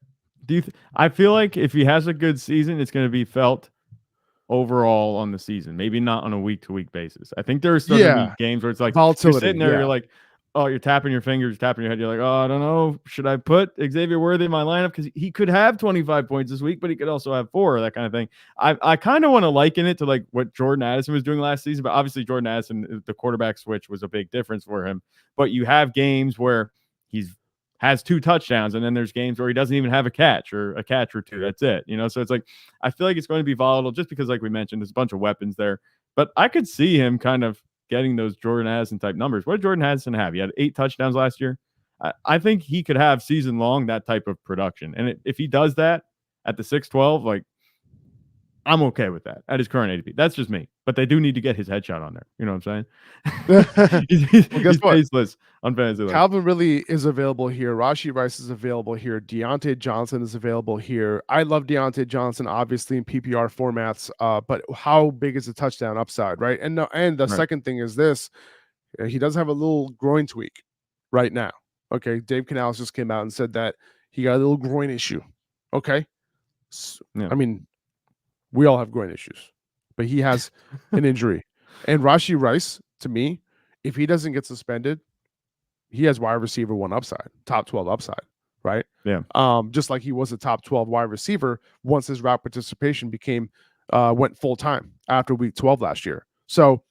okay. I feel like if he has a good season, it's going to be felt overall on the season, maybe not on a week-to-week basis. I think there are still going to be Yeah, games where it's like you're volatility. sitting there, you're Yeah, like, oh, you're tapping your fingers, tapping your head. You're like, oh, I don't know. Should I put Xavier Worthy in my lineup? Because he could have 25 points this week, but he could also have 4, that kind of thing. I kind of want to liken it to like what Jordan Addison was doing last season, but obviously Jordan Addison, the quarterback switch was a big difference for him. But you have games where he's has 2 touchdowns, and then there's games where he doesn't even have a catch or 2. That's it. So it's like I feel like it's going to be volatile just because, like we mentioned, there's a bunch of weapons there. But I could see him kind of getting those Jordan Addison type numbers. What did Jordan Addison have? He had 8 touchdowns last year. I think he could have season long that type of production. And if he does that at the 6'12", like, I'm okay with that at his current ADP. That's just me. But they do need to get his headshot on there. You know what I'm saying? Well, guess he's what? faceless on fantasy. Calvin Ridley is available here. Rashee Rice is available here. Deontay Johnson is available here. I love Deontay Johnson, obviously, in PPR formats. But how big is the touchdown upside, right? And the second thing is this: he does have a little groin tweak right now. Okay, Dave Canales just came out and said that he got a little groin issue. Okay, I mean, we all have groin issues, but he has an injury. And Rashee Rice, to me, if he doesn't get suspended, he has wide receiver 1 upside, top 12 upside, right? Yeah. Just like he was a top 12 wide receiver once his route participation went full time after week 12 last year. So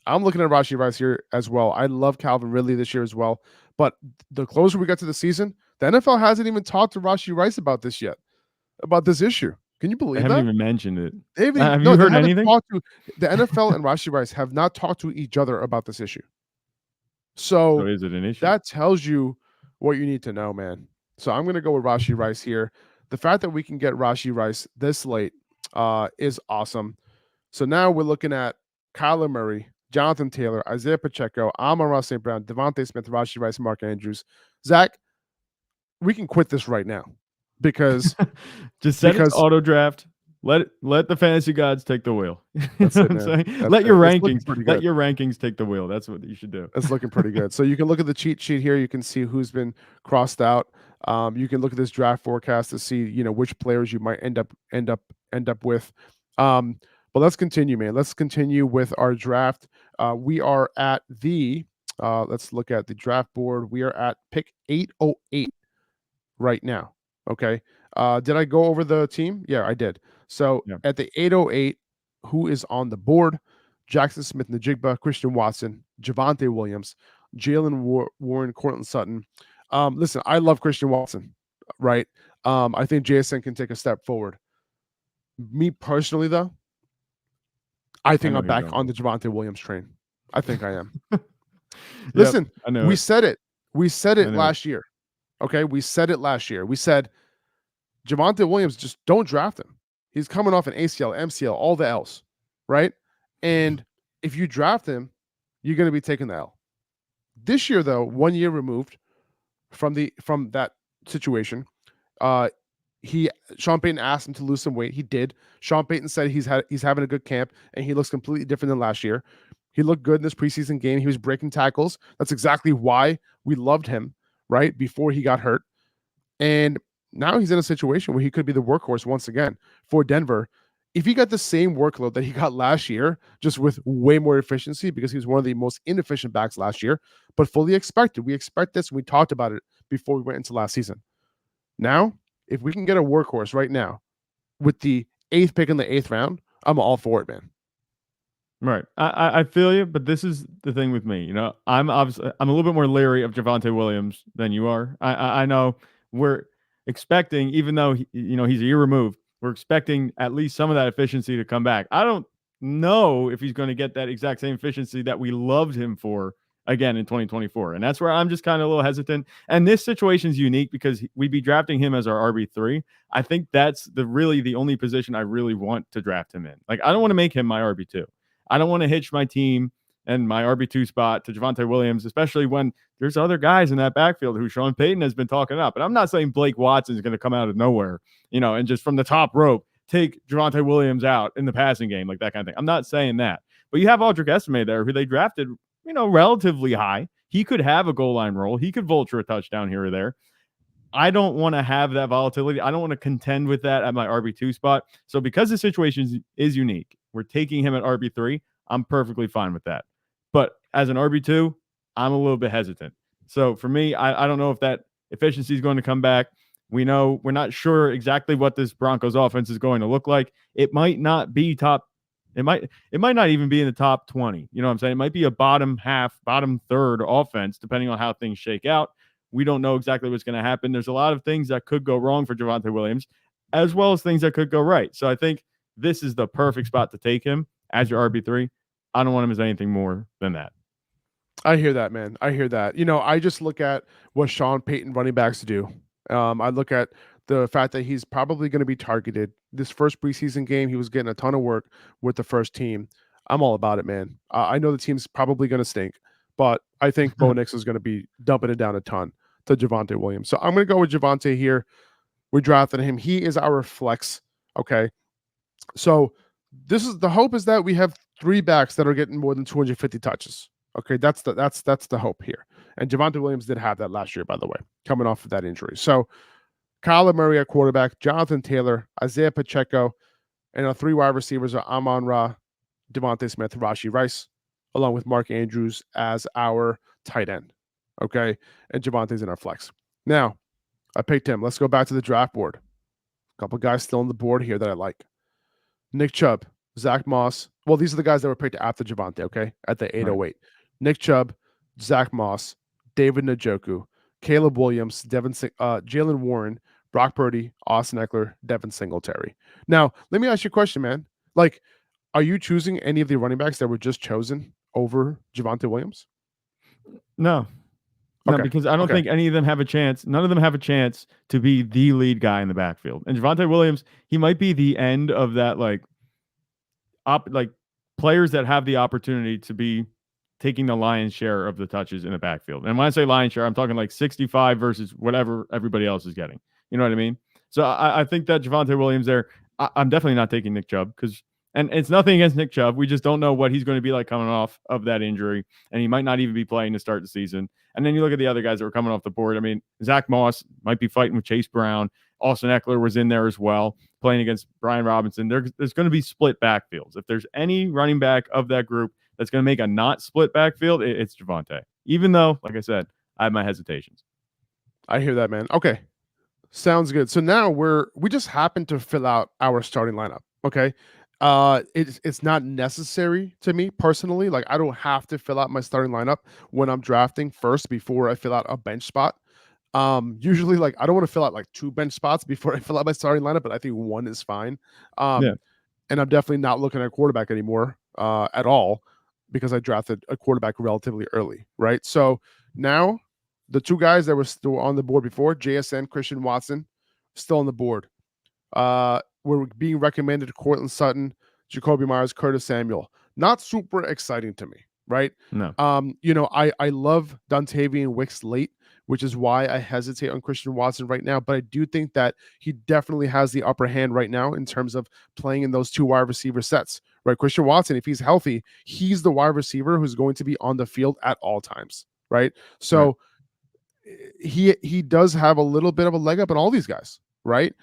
I'm looking at Rashee Rice here as well. I love Calvin Ridley this year as well. But the closer we get to the season, the NFL hasn't even talked to Rashee Rice about this yet, about this issue. Can you believe that? They haven't even mentioned it. Have you heard anything? The NFL and Rashee Rice have not talked to each other about this issue. So is it an issue? That tells you what you need to know, man. So I'm going to go with Rashee Rice here. The fact that we can get Rashee Rice this late is awesome. So now we're looking at Kyler Murray, Jonathan Taylor, Isaiah Pacheco, Amon-Ra St. Brown, Devontae Smith, Rashee Rice, Mark Andrews. Zach, we can quit this right now because just set it auto draft. Let the fantasy gods take the wheel. That's it, man. Let your rankings take the wheel. That's what you should do. It's looking pretty good. So you can look at the cheat sheet here. You can see who's been crossed out. You can look at this draft forecast to see which players you might end up with. But let's continue, man. Let's continue with our draft. We are at the let's look at the draft board. We are at pick 808 right now. Okay. Did I go over the team? Yeah, I did. So at the 808, who is on the board? Jackson Smith-Njigba, Christian Watson, Javonte Williams, Jalen Warren, Courtland Sutton. Listen, I love Christian Watson, right? I think JSN can take a step forward. Me personally, though, I think I'm back on the Javonte Williams train. I think I am. Listen, we said it. We said it last year. Okay, we said it last year. We said Javonte Williams, just don't draft him. He's coming off an ACL, MCL, all the L's, right? And if you draft him, you're going to be taking the L. This year, though, 1 year removed from that situation, Sean Payton asked him to lose some weight. He did. Sean Payton said he's having a good camp, and he looks completely different than last year. He looked good in this preseason game. He was breaking tackles. That's exactly why we loved him, right, before he got hurt. And now he's in a situation where he could be the workhorse once again for Denver. If he got the same workload that he got last year, just with way more efficiency, because he was one of the most inefficient backs last year, but fully expected. We expect this. We talked about it before we went into last season. Now, if we can get a workhorse right now with the 8th pick in the 8th round, I'm all for it, man. Right. I feel you, but this is the thing with me. I'm a little bit more leery of Javonte Williams than you are. I know we're expecting, even though he's a year removed, we're expecting at least some of that efficiency to come back. I don't know if he's going to get that exact same efficiency that we loved him for again in 2024. And that's where I'm just kind of a little hesitant. And this situation is unique because we'd be drafting him as our RB3. I think that's the only position I really want to draft him in. Like, I don't want to make him my RB2. I don't want to hitch my team and my RB2 spot to Javonte Williams, especially when there's other guys in that backfield who Sean Payton has been talking up. And I'm not saying Blake Watson is going to come out of nowhere, and just from the top rope, take Javonte Williams out in the passing game, like that kind of thing. I'm not saying that. But you have Aldrick Estimé there, who they drafted, relatively high. He could have a goal line role. He could vulture a touchdown here or there. I don't want to have that volatility. I don't want to contend with that at my RB2 spot. So because the situation is unique, we're taking him at RB3. I'm perfectly fine with that. But as an RB2, I'm a little bit hesitant. So for me, I don't know if that efficiency is going to come back. We're not sure exactly what this Broncos offense is going to look like. It might not be top. It might not even be in the top 20. You know what I'm saying? It might be a bottom half, bottom third offense, depending on how things shake out. We don't know exactly what's going to happen. There's a lot of things that could go wrong for Javonte Williams, as well as things that could go right. So I think this is the perfect spot to take him as your RB3. I don't want him as anything more than that. I hear that, man. I hear that. I just look at what Sean Payton running backs do. I look at the fact that he's probably going to be targeted. This first preseason game, he was getting a ton of work with the first team. I'm all about it, man. I know the team's probably going to stink, but I think Bo Nix is going to be dumping it down a ton to Javonte Williams. So I'm going to go with Javonte here. We drafted him. He is our flex. Okay. So this is the hope is that we have three backs that are getting more than 250 touches. Okay, that's the hope here. And Javonte Williams did have that last year, by the way, coming off of that injury. So Kyler Murray at quarterback, Jonathan Taylor, Isaiah Pacheco, and our three wide receivers are Amon-Ra, Devontae Smith, Rashee Rice, along with Mark Andrews as our tight end. Okay, and Javonte's in our flex. Now, I picked him. Let's go back to the draft board. A couple guys still on the board here that I like. Nick Chubb, Zach Moss. Well, these are the guys that were picked after Javonte, okay, at the 808. Right. Nick Chubb, Zach Moss, David Njoku, Caleb Williams, Jalen Warren, Brock Purdy, Austin Eckler, Devin Singletary. Now, let me ask you a question, man. Like, are you choosing any of the running backs that were just chosen over Javonte Williams? No. No, because I don't think any of them have a chance. None of them have a chance to be the lead guy in the backfield. And Javonte Williams, he might be the end of that, like players that have the opportunity to be taking the lion's share of the touches in the backfield. And when I say lion's share, I'm talking like 65 versus whatever everybody else is getting. You know what I mean? So I think that Javonte Williams there, I'm definitely not taking Nick Chubb and it's nothing against Nick Chubb. We just don't know what he's going to be like coming off of that injury. And he might not even be playing to start the season. And then you look at the other guys that were coming off the board. I mean, Zach Moss might be fighting with Chase Brown. Austin Eckler was in there as well, playing against Brian Robinson. There's going to be split backfields. If there's any running back of that group that's going to make a not split backfield, it's Javonte. Even though, like I said, I have my hesitations. I hear that, man. Okay. Sounds good. So now we just happen to fill out our starting lineup. Okay. It's not necessary to me personally. Like, I don't have to fill out my starting lineup when I'm drafting first before I fill out a bench spot. Usually, like, I don't want to fill out like two bench spots before I fill out my starting lineup, but I think one is fine. And I'm definitely not looking at a quarterback anymore at all because I drafted a quarterback relatively early, right? So now the two guys that were still on the board before, JSN, Christian Watson, still on the board. We're being recommended Cortland Sutton, Jacoby Myers, Curtis Samuel. Not super exciting to me, right? No. I love Dontavian Wicks late, which is why I hesitate on Christian Watson right now. But I do think that he definitely has the upper hand right now in terms of playing in those two wide receiver sets, right? Christian Watson, if he's healthy, he's the wide receiver who's going to be on the field at all times, right? So he does have a little bit of a leg up on all these guys, right?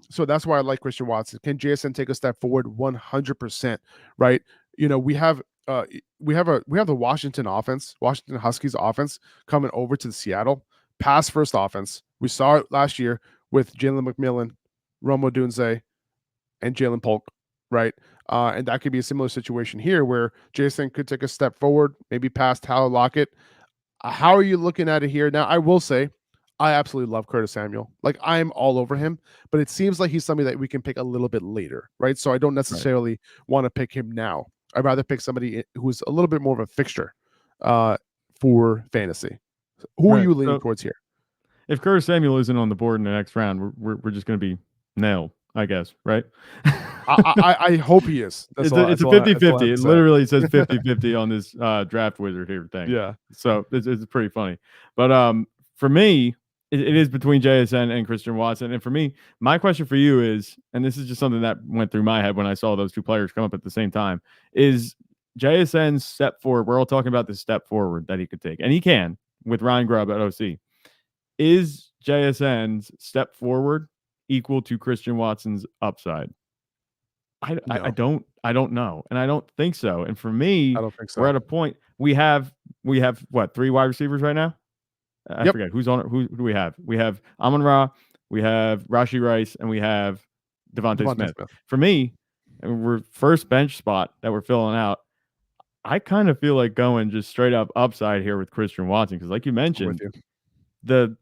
So that's why I like Christian Watson. Can JSN take a step forward? 100%, right? We have the Washington Huskies offense coming over to Seattle. Pass first offense. We saw it last year with Jalen McMillan, Rome Odunze, and Jalen Polk, right? And that could be a similar situation here where JSN could take a step forward, maybe past Tyler Lockett. How are you looking at it here? Now, I will say, I absolutely love Curtis Samuel. Like, I'm all over him, but it seems like he's somebody that we can pick a little bit later, right? So I don't necessarily want to pick him now. I'd rather pick somebody who's a little bit more of a fixture for fantasy. Who are you leaning towards here? If Curtis Samuel isn't on the board in the next round, we're just going to be nailed, I guess, right? I hope he is. It's a 50-50. It literally says 50-50 on this draft wizard here thing. Yeah. So it's pretty funny. But for me, it is between JSN and Christian Watson. And for me, my question for you is, and this is just something that went through my head when I saw those two players come up at the same time, is JSN's step forward. We're all talking about this step forward that he could take. And he can with Ryan Grubb at OC. Is JSN's step forward equal to Christian Watson's upside? I don't know. And I don't think so. And for me, I don't think so. We're at a point we have what, 3 wide receivers right now? I forget who's on it. Who do we have? We have Amon-Ra, we have Rashee Rice, and we have Devontae Smith. For me, we're first bench spot that we're filling out. I kind of feel like going just straight up upside here with Christian Watson because, like you mentioned, the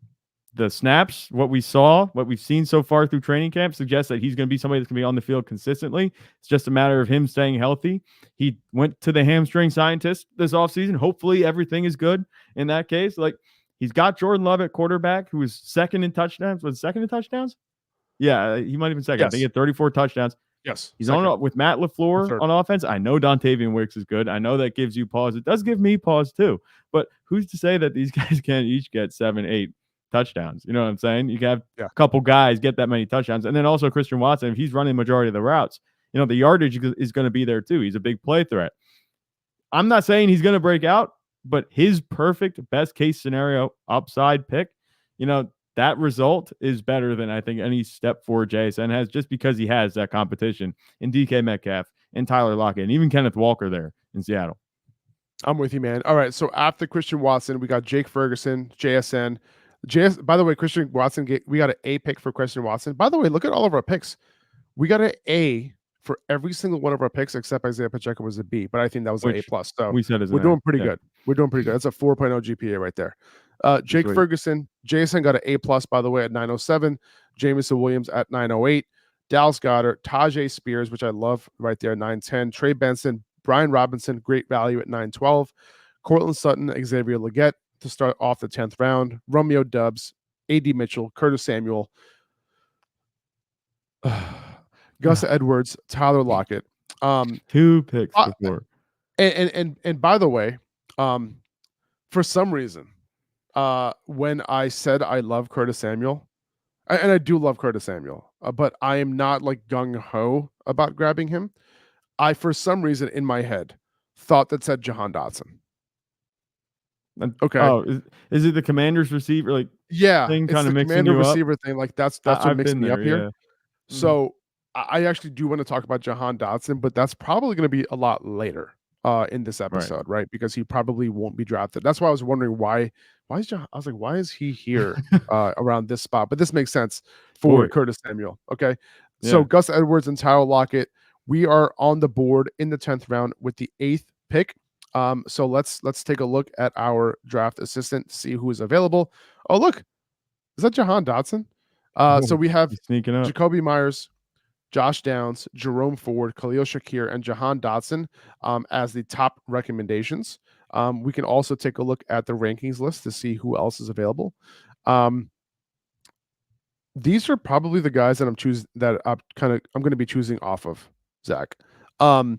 the snaps, what we saw, what we've seen so far through training camp suggests that he's going to be somebody that's going to be on the field consistently. It's just a matter of him staying healthy. He went to the hamstring scientist this offseason. Hopefully everything is good in that case. Like, he's got Jordan Love at quarterback, who was second in touchdowns. Was second in touchdowns? Yeah, he might have been second. I think he Yes. had 34 touchdowns. Yes. He's Second. on with Matt LaFleur Third. on offense. I know Dontavian Wicks is good. I know that gives you pause. It does give me pause too. But who's to say that these guys can't each get 7, 8 touchdowns? You know what I'm saying? You can have a couple guys get that many touchdowns. And then also Christian Watson, if he's running the majority of the routes, you know, the yardage is going to be there too. He's a big play threat. I'm not saying he's going to break out, but his perfect best case scenario upside pick, you know, that result is better than I think any step forward JSN has, just because he has that competition in DK Metcalf and Tyler Lockett and even Kenneth Walker there in Seattle. I'm with you, man. All right. So after Christian Watson, we got Jake Ferguson, JSN. By the way, Christian Watson, we got an A pick for Christian Watson. By the way, look at all of our picks. We got an A for every single one of our picks except Isaiah Pacheco was a B, but I think that was an A plus. So we said we're doing pretty good. We're doing pretty good. That's a 4.0 GPA right there. Jake Ferguson, Jason got an A plus, by the way, at 907. Jamison Williams at 908. Dallas Goedert, Tajay Spears, which I love right there, 910. Trey Benson, Brian Robinson, great value at 912. Cortland Sutton, Xavier Legette to start off the 10th round. Romeo Dubs, A.D. Mitchell, Curtis Samuel, Gus Edwards, Tyler Lockett. 2 picks before. And by the way, for some reason, when I said I love Curtis Samuel, and I do love Curtis Samuel, but I am not like gung-ho about grabbing him. I, for some reason in my head, thought that said Jahan Dotson. Okay. Oh, is it the Commanders receiver? Like, yeah, thing it's kind the of mixing commander you receiver up? thing. Like that's what mixed me up here. Yeah. So I actually do want to talk about Jahan Dotson, but that's probably going to be a lot later in this episode, right? Because he probably won't be drafted. That's why I was wondering why is Jahan? I was like, why is he here around this spot? But this makes sense for Curtis Samuel. Okay. So Gus Edwards and Tyler Lockett, we are on the board in the 10th round with the 8th pick. So let's take a look at our draft assistant to see who is available. Oh, look, is that Jahan Dotson? So we have Jacoby Myers, Josh Downs, Jerome Ford, Khalil Shakir, and Jahan Dotson as the top recommendations. We can also take a look at the rankings list to see who else is available. These are probably the guys that I'm going to be choosing off of, Zach. I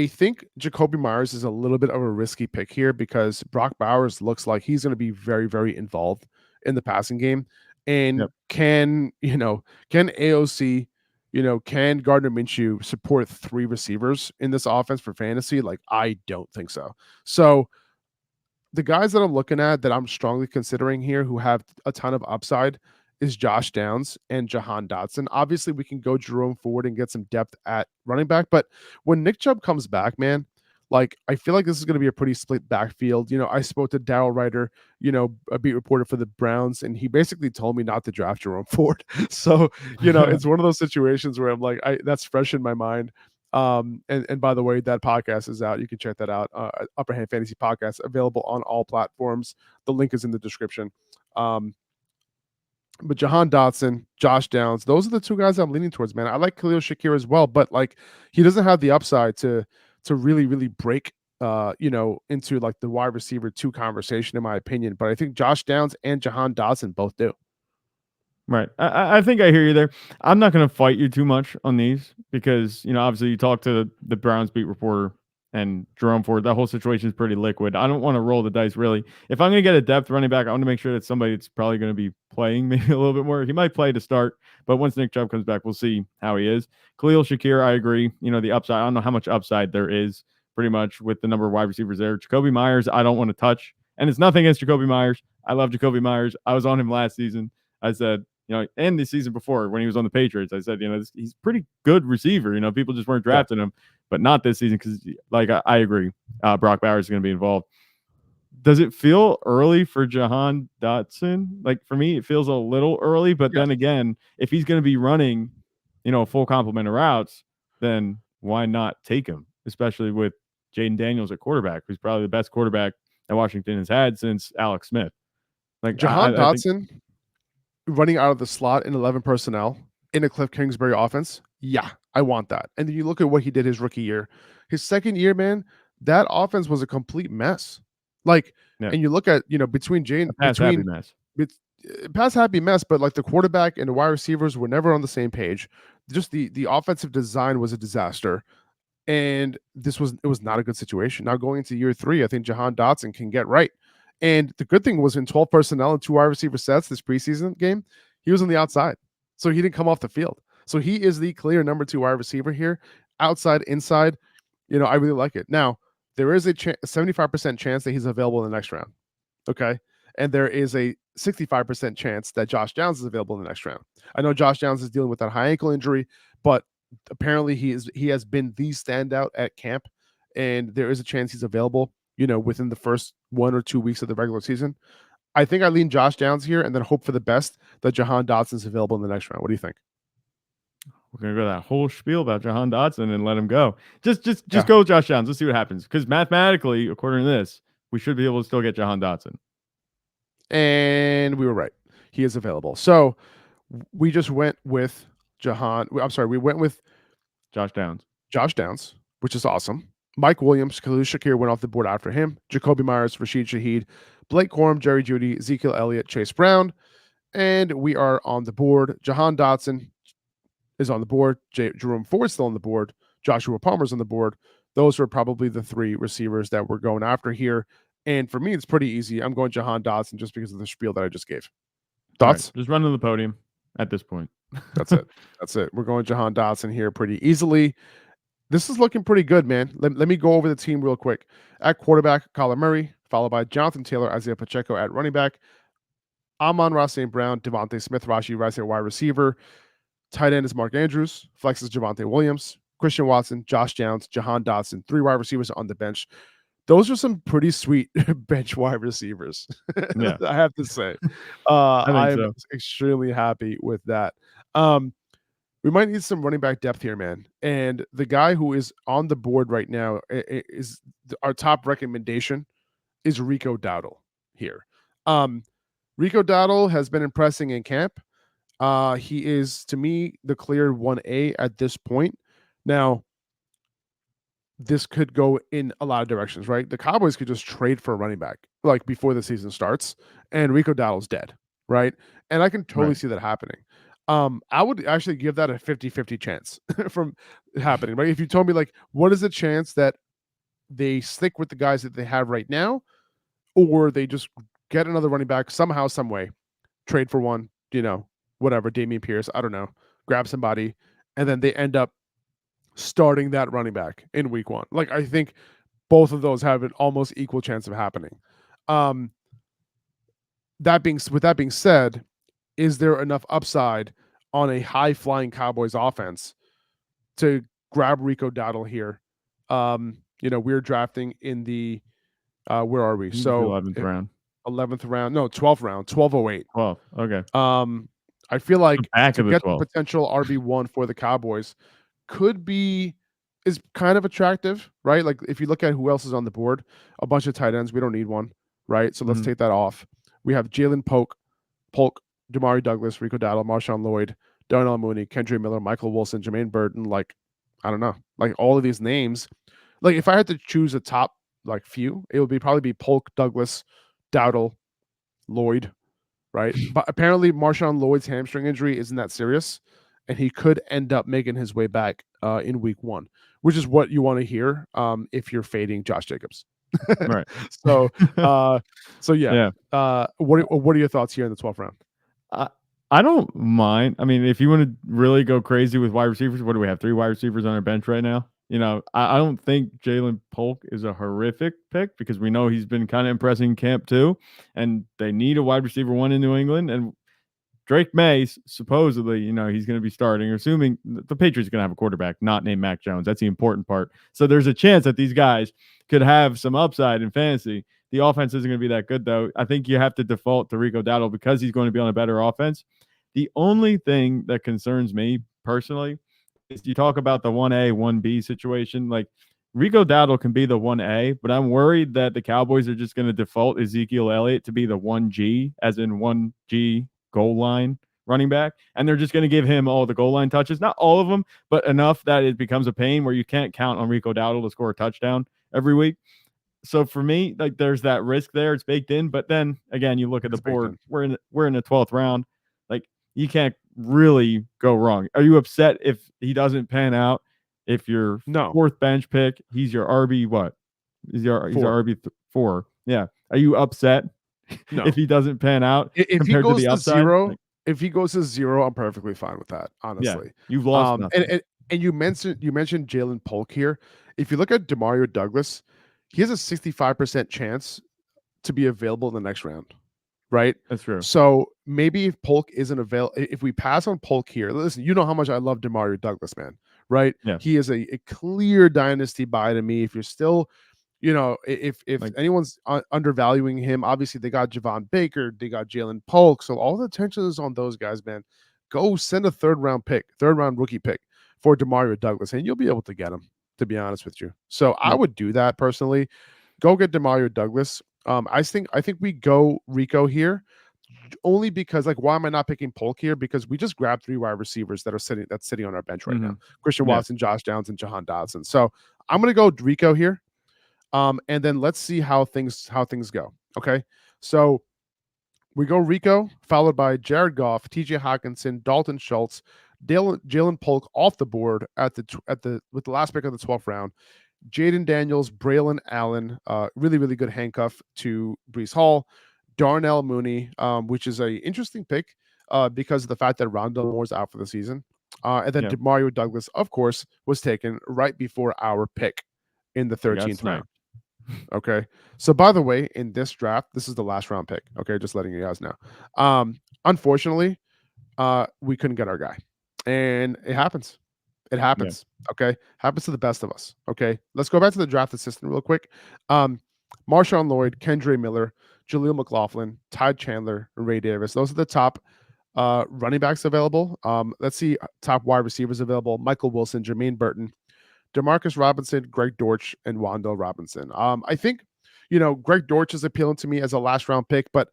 think Jacoby Myers is a little bit of a risky pick here because Brock Bowers looks like he's going to be very, very involved in the passing game. And can AOC, can Gardner Minshew support 3 receivers in this offense for fantasy? Like, I don't think so. So the guys that I'm looking at that I'm strongly considering here who have a ton of upside is Josh Downs and Jahan Dotson. Obviously, we can go Jerome Ford and get some depth at running back, but when Nick Chubb comes back, man, like I feel like this is going to be a pretty split backfield. I spoke to Darryl Ryder, a beat reporter for the Browns, and he basically told me not to draft Jerome Ford. So, it's one of those situations where I'm like, that's fresh in my mind. And by the way, that podcast is out. You can check that out. Upper Hand Fantasy Podcast, available on all platforms. The link is in the description. But Jahan Dotson, Josh Downs, those are the 2 guys I'm leaning towards, man. I like Khalil Shakir as well, but like he doesn't have the upside to really, really break into like the wide receiver 2 conversation, in my opinion. But I think Josh Downs and Jahan Dotson both do. Right. I think I hear you there. I'm not going to fight you too much on these because, obviously you talk to the Browns beat reporter and Jerome Ford. That whole situation is pretty liquid. I don't want to roll the dice, really. If I'm going to get a depth running back, I want to make sure that somebody that's probably going to be playing maybe a little bit more. He might play to start, but once Nick Chubb comes back, we'll see how he is. Khalil Shakir, I agree. The upside, I don't know how much upside there is pretty much with the number of wide receivers there. Jacoby Myers, I don't want to touch. And it's nothing against Jacoby Myers. I love Jacoby Myers. I was on him last season. I said, and the season before when he was on the Patriots, I said, he's pretty good receiver. People just weren't drafting him, but not this season because, like, I agree. Brock Bowers is going to be involved. Does it feel early for Jahan Dotson? Like, for me, it feels a little early, but then again, if he's going to be running, a full complement of routes, then why not take him, especially with Jaden Daniels at quarterback, who's probably the best quarterback that Washington has had since Alex Smith. Like Jahan I think Dotson running out of the slot in 11 personnel in a Cliff Kingsbury offense. Yeah, I want that. And then you look at what he did his rookie year. His second year, man, that offense was a complete mess. Like, yeah, and you look at, a pass happy mess. bet- pass happy mess, but like the quarterback and the wide receivers were never on the same page. Just the offensive design was a disaster. And it was not a good situation. Now going into year 3, I think Jahan Dotson can get right. And the good thing was in 12 personnel and 2 wide receiver sets this preseason game, he was on the outside. So he didn't come off the field. So he is the clear number 2 wide receiver here, outside, inside. I really like it. Now, there is a 75% chance that he's available in the next round. Okay. And there is a 65% chance that Josh Downs is available in the next round. I know Josh Downs is dealing with that high ankle injury, but apparently he has been the standout at camp, and there is a chance he's available, within the first 1 or 2 weeks of the regular season. I think I lean Josh Downs here and then hope for the best that Jahan Dotson is available in the next round. What do you think? We're gonna go that whole spiel about Jahan Dotson and let him go. Just Yeah. go with Josh Downs. Let's see what happens. Because mathematically, according to this, we should be able to still get Jahan Dotson. And we were right. He is available. So we just went with Jahan. I'm sorry, we went with Josh Downs. Josh Downs, which is awesome. Mike Williams, Khalil Shakir went off the board after him. Jacoby Myers, Rashid Shaheed, Blake Corum, Jerry Jeudy, Ezekiel Elliott, Chase Brown. And we are on the board. Jahan Dotson is on the board. Jerome Ford's still on the board. Joshua Palmer's on the board. Those are probably the 3 receivers that we're going after here. And for me, it's pretty easy. I'm going Jahan Dotson just because of the spiel that I just gave. Thoughts? Right, just run to the podium at this point. That's it. That's it. We're going Jahan Dotson here pretty easily. This is looking pretty good, man. Let me go over the team real quick. At quarterback, Kyler Murray, followed by Jonathan Taylor, Isaiah Pacheco at running back, Amon-Ra St. Brown, Devontae Smith, Rashi Rice at wide receiver. Tight end is Mark Andrews. Flex is Javonte Williams, Christian Watson, Josh Downs, Jahan Dotson. 3 wide receivers on the bench. Those are some pretty sweet bench wide receivers. Yeah, I have to say. I think I'm so. extremely happy with that. We might need some running back depth here, man. And the guy who is on the board right now is our top recommendation is Rico Dowdle here. Rico Dowdle has been impressing in camp. He is, to me, the clear 1A at this point. Now, this could go in a lot of directions, right? The Cowboys could just trade for a running back like before the season starts, and Rico Dowdle's dead, right? And I can totally see that happening. I would actually give that a 50-50 chance from happening, right? If you told me like what is the chance that they stick with the guys that they have right now, or they just get another running back somehow, some way, trade for one, whatever, Damian Pierce, I don't know, grab somebody, and then they end up starting that running back in week 1. Like I think both of those have an almost equal chance of happening. That being said, is there enough upside on a high flying Cowboys offense to grab Rico Dowdle here? We're drafting in the where are we? So 11th round. 11th round, no, 12th round, 1208. 12. Okay. I feel like back to of the get 12. the potential RB1 for the Cowboys is kind of attractive, right? Like if you look at who else is on the board, a bunch of tight ends, we don't need one, right? So let's take that off. We have Jalen Polk, Damari Douglas, Rico Dowdle, Marshawn Lloyd, Darnell Mooney, Kendra Miller, Michael Wilson, Jermaine Burton. Like, I don't know, like all of these names. Like if I had to choose a top like few, it would probably be Polk, Douglas, Dowdle, Lloyd, right? But apparently Marshawn Lloyd's hamstring injury isn't that serious, and he could end up making his way back in week 1, which is what you want to hear if you're fading Josh Jacobs. Right. So yeah. Yeah. What are your thoughts here in the 12th round? I don't mind. I mean, if you want to really go crazy with wide receivers, what do we have? 3 wide receivers on our bench right now. I don't think Jalen Polk is a horrific pick because we know he's been kind of impressing camp too, and they need a wide receiver 1 in New England. And Drake May, supposedly, he's going to be starting, assuming the Patriots are going to have a quarterback not named Mac Jones. That's the important part. So there's a chance that these guys could have some upside in fantasy. The offense isn't going to be that good, though. I think you have to default to Rico Dowdle because he's going to be on a better offense. The only thing that concerns me personally is you talk about the 1A, 1B situation. Like, Rico Dowdle can be the 1A, but I'm worried that the Cowboys are just going to default Ezekiel Elliott to be the 1G, as in 1G goal line running back. And they're just going to give him all the goal line touches. Not all of them, but enough that it becomes a pain where you can't count on Rico Dowdle to score a touchdown every week. So for me, like there's that risk there. It's baked in. But then again, you look at the It's baked board. in. We're in the 12th round. Like you can't really go wrong. Are you upset if he doesn't pan out? If your No, fourth bench pick, he's your RB what? He's our 4. RB 4. Yeah. Are you upset if No. he doesn't pan out If he compared to goes the to upside? 0, Like, if he goes to 0, I'm perfectly fine with that, yeah, honestly. you've lost And nothing. you mentioned Jalen Polk here. If you look at Demario Douglas, he has a 65% chance to be available in the next round, right? That's true. So maybe if Polk isn't available, if we pass on Polk here, listen, you know how much I love Demario Douglas, man, right? Yeah. He is a clear dynasty buy to me. If you're still, if Like, anyone's undervaluing him, obviously they got Javon Baker, they got Jalen Polk, so all the attention is on those guys, man. Go send a third round rookie pick for Demario Douglas, and you'll be able to get him. To be honest with you, so I yeah. would do that personally. Go get Demario Douglas. I think we go Rico here only because, like, why am I not picking Polk here? Because we just grabbed 3 wide receivers that's sitting on our bench right now: Christian Yeah. Watson, Josh Downs, and Jahan Dodson. So I'm gonna go Rico here, and then let's see how things go. Okay, so we go Rico, followed by Jared Goff, T.J. Hawkinson, Dalton Schultz, Jalen Polk off the board with the last pick of the 12th round. Jaden Daniels, Braylon Allen, really, really good handcuff to Brees Hall. Darnell Mooney, which is a interesting pick because of the fact that Rondell Moore's out for the season. And then Yeah. Demario Douglas, of course, was taken right before our pick in the We got 13th round. sniped. Okay. So by the way, in this draft, this is the last round pick. Okay, just letting you guys know. Unfortunately, we couldn't get our guy. And it happens. It Yeah. happens. Okay. Happens to the best of us. Okay. Let's go back to the draft assistant real quick. Marshawn Lloyd, Kendre Miller, Jaleel McLaughlin, Ty Chandler, and Ray Davis. Those are the top running backs available. Let's see top wide receivers available: Michael Wilson, Jermaine Burton, Demarcus Robinson, Greg Dortch, and Wandale Robinson. I think, Greg Dortch is appealing to me as a last round pick, but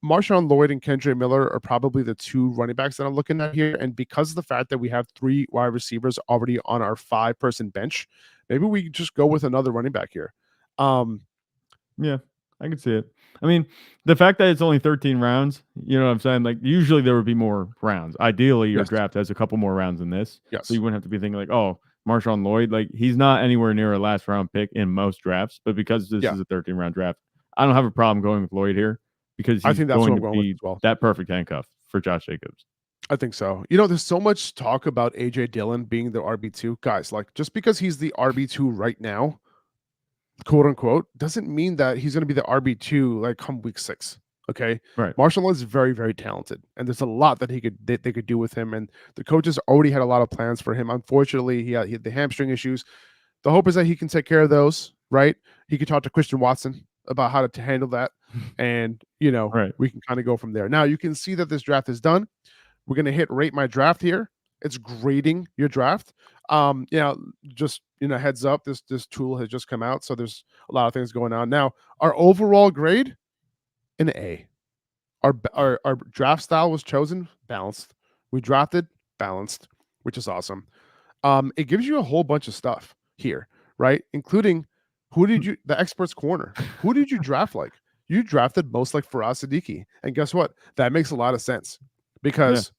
Marshawn Lloyd and Kendre Miller are probably the 2 running backs that I'm looking at here. And because of the fact that we have 3 wide receivers already on our 5-person bench, maybe we just go with another running back here. Yeah, I can see it. I mean, the fact that it's only 13 rounds, you know what I'm saying? Like, usually there would be more rounds. Ideally, your Yes. draft has a couple more rounds than this. Yes. So you wouldn't have to be thinking, like, oh, Marshawn Lloyd, like, he's not anywhere near a last round pick in most drafts. But because this is a 13-round draft, I don't have a problem going with Lloyd here because I he's think that's what going I'm to going with be as well. that perfect handcuff for Josh Jacobs. I think so. There's so much talk about AJ Dillon being the RB2. Guys, like, just because he's the RB2 right now, quote unquote, doesn't mean that he's going to be the RB2 like come week 6. Okay. Right. Marshall is very, very talented, and there's a lot that they could do with him. And the coaches already had a lot of plans for him. Unfortunately, he had the hamstring issues. The hope is that he can take care of those, right? He could talk to Christian Watson about how to handle that. And, Right. we can kind of go from there. Now you can see that this draft is done. We're going to hit rate my draft here. It's grading your draft. Just heads up, this tool has just come out, so there's a lot of things going on. Now, our overall grade, an A. Our draft style was chosen balanced. We drafted balanced, which is awesome. It gives you a whole bunch of stuff here, right? Including the experts corner. Who did you draft like? You drafted most like Faraz Siddiqi. And guess what? That makes a lot of sense because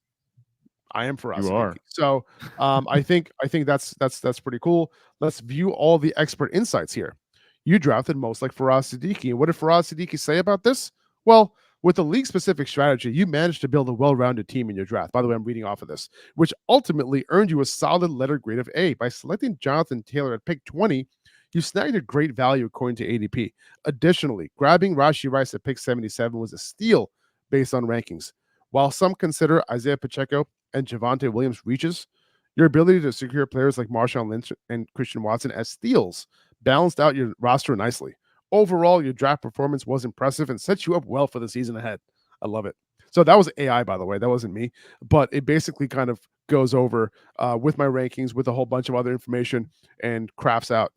I am Faraz You Siddiqi. are. So I think that's pretty cool. Let's view all the expert insights here. You drafted most like Faraz Siddiqi. And what did Faraz Siddiqi say about this? Well, with the league specific strategy, you managed to build a well rounded team in your draft. By the way, I'm reading off of this, which ultimately earned you a solid letter grade of A. By selecting Jonathan Taylor at pick 20, you snagged a great value according to ADP. Additionally, grabbing Rashee Rice at pick 77 was a steal based on rankings. While some consider Isaiah Pacheco and Javonte Williams reaches, your ability to secure players like Marshawn Lynch and Christian Watson as steals balanced out your roster nicely. Overall, your draft performance was impressive and sets you up well for the season ahead. I love it. So that was AI, by the way. That wasn't me, but it basically kind of goes over with my rankings, with a whole bunch of other information, and crafts out,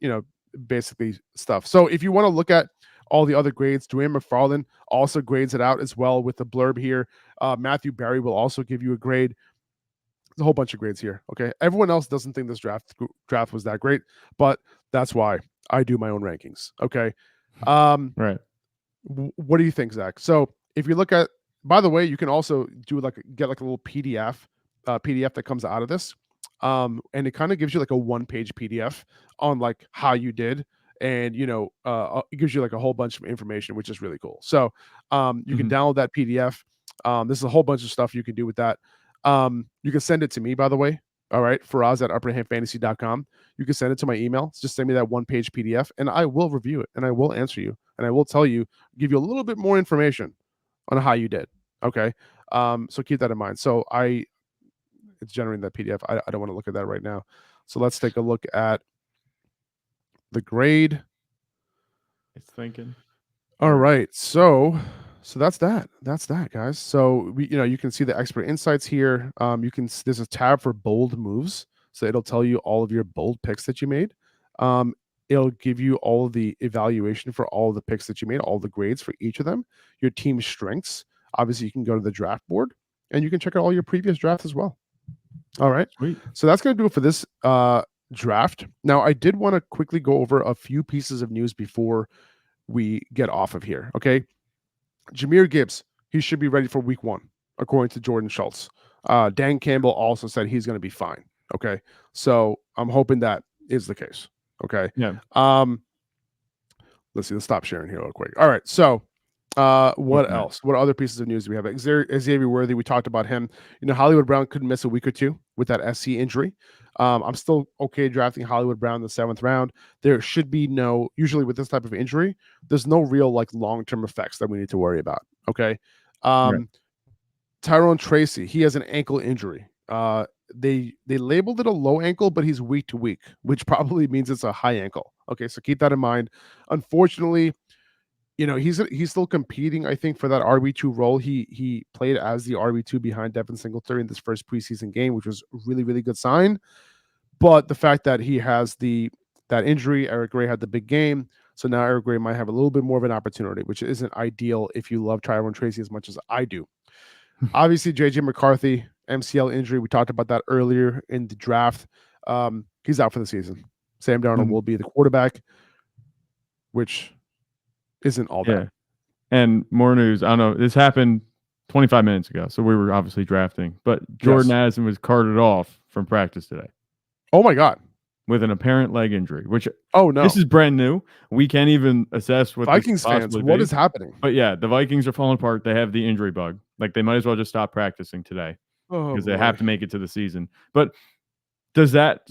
basically stuff. So if you want to look at all the other grades, Dwayne McFarland also grades it out as well with the blurb here. Matthew Barry will also give you a grade. There's a whole bunch of grades here. Okay, everyone else doesn't think this draft was that great, but that's why I do my own rankings. Okay, Right. what do you think, Zach? So if you look at, by the way, you can also get like a little PDF that comes out of this, and it kind of gives you like a 1-page PDF on like how you did, and it gives you like a whole bunch of information, which is really cool. So you can download that PDF. There's a whole bunch of stuff you can do with that. You can send it to me, by the way. All right, Faraz at upperhandfantasy.com. You can send it to my email. Just send me that 1-page PDF, and I will review it, and I will answer you, and I will tell you, give you a little bit more information on how you did. Okay, so keep that in mind. So it's generating that PDF. I don't want to look at that right now. So let's take a look at the grade. It's thinking. All right, so that's that. That's that, guys. So you can see the expert insights here. There's a tab for bold moves, so it'll tell you all of your bold picks that you made. It'll give you all of the evaluation for all of the picks that you made, all the grades for each of them, your team's strengths. Obviously, you can go to the draft board and you can check out all your previous drafts as well. All right. Sweet. So that's going to do it for this draft. Now, I did want to quickly go over a few pieces of news before we get off of here. Okay. Jahmyr Gibbs, he should be ready for week 1, according to Jordan Schultz. Dan Campbell also said he's going to be fine. Okay. So I'm hoping that is the case. Okay. Yeah. Let's see. Let's stop sharing here real quick. All right. So what else? What other pieces of news do we have? Xavier Worthy, we talked about him. Hollywood Brown could miss a week or two with that SC injury. I'm still okay drafting Hollywood Brown in the 7th round. There should be usually with this type of injury, there's no real like long-term effects that we need to worry about. Okay. Tyrone Tracy, he has an ankle injury. They labeled it a low ankle, but he's week to week, which probably means it's a high ankle. Okay, so keep that in mind. Unfortunately, he's still competing, I think, for that RB2 role. He played as the RB2 behind Devin Singletary in this first preseason game, which was a really, really good sign. But the fact that he has that injury, Eric Gray had the big game, so now Eric Gray might have a little bit more of an opportunity, which isn't ideal if you love Tyrone Tracy as much as I do. Obviously, JJ McCarthy, MCL injury. We talked about that earlier in the draft. He's out for the season. Sam Darnold will be the quarterback, which isn't all bad. And more news. I don't know. This happened 25 minutes ago, so we were obviously drafting. But Jordan Addison was carted off from practice today. Oh my God! With an apparent leg injury, which no, this is brand new. We can't even assess what Vikings fans. What is happening? But yeah, the Vikings are falling apart. They have the injury bug. Like they might as well just stop practicing today because they have to make it to the season. But does that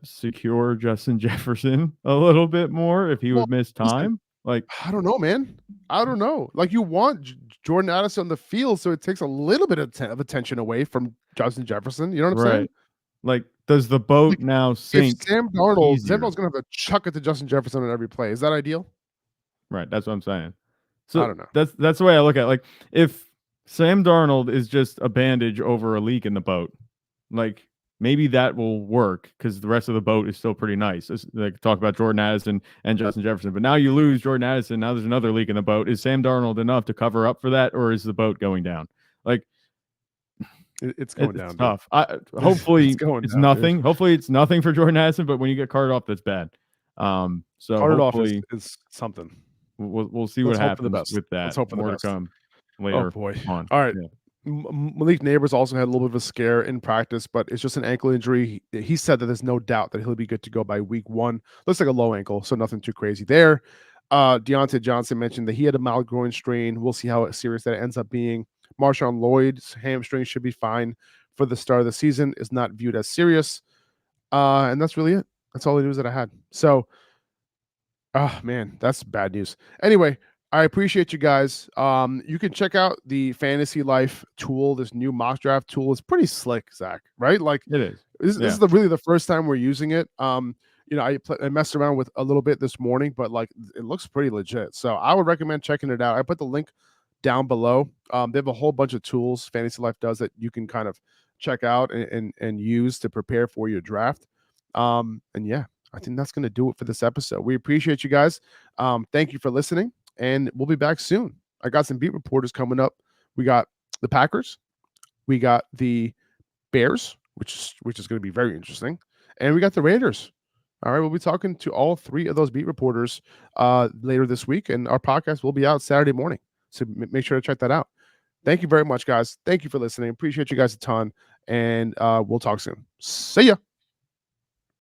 secure Justin Jefferson a little bit more if he would miss time? Like, I don't know, man. I don't know. Like, you want Jordan Addison on the field, so it takes a little bit of attention away from Justin Jefferson. You know what I'm saying? Like, does the boat now sink? If Sam Darnold's going to have to chuck it to Justin Jefferson on every play. Is that ideal? Right. That's what I'm saying. So I don't know. That's the way I look at it. Like, if Sam Darnold is just a bandage over a leak in the boat, like, maybe that will work because the rest of the boat is still pretty nice. Like talk about Jordan Addison and Justin Jefferson, but now you lose Jordan Addison. Now there's another leak in the boat. Is Sam Darnold enough to cover up for that, or is the boat going down? Like it's going down. It's tough. Hopefully it's nothing. Dude. Hopefully it's nothing for Jordan Addison, but when you get carted off, that's bad. So carted off is something. We'll see what happens with that. Let's hope for more the best. To come later. Oh boy! On. All right. Yeah. Malik Neighbors also had a little bit of a scare in practice, but it's just an ankle injury. He said that there's no doubt that he'll be good to go by week 1. Looks like a low ankle, so nothing too crazy there. Deontay Johnson mentioned that he had a mild groin strain. We'll see how serious that ends up being. Marshawn Lloyd's hamstring should be fine for the start of the season. Is not viewed as serious. And that's really it. That's all the news that I had. So, man, that's bad news. Anyway, I appreciate you guys. You can check out the Fantasy Life tool, this new mock draft tool. It's pretty slick, Zach, right? Like it is. This is really the first time we're using it. I messed around with a little bit this morning, but like it looks pretty legit. So I would recommend checking it out. I put the link down below. They have a whole bunch of tools Fantasy Life does that you can kind of check out and use to prepare for your draft. And yeah, I think that's going to do it for this episode. We appreciate you guys. Thank you for listening, and we'll be back soon. I got some beat reporters coming up. We got the Packers, we got the Bears, which is going to be very interesting, and we got the Raiders. All right, we'll be talking to all three of those beat reporters later this week, and our podcast will be out Saturday morning. So make sure to check that out. Thank you very much, guys. Thank you for listening. Appreciate you guys a ton, and we'll talk soon. See ya.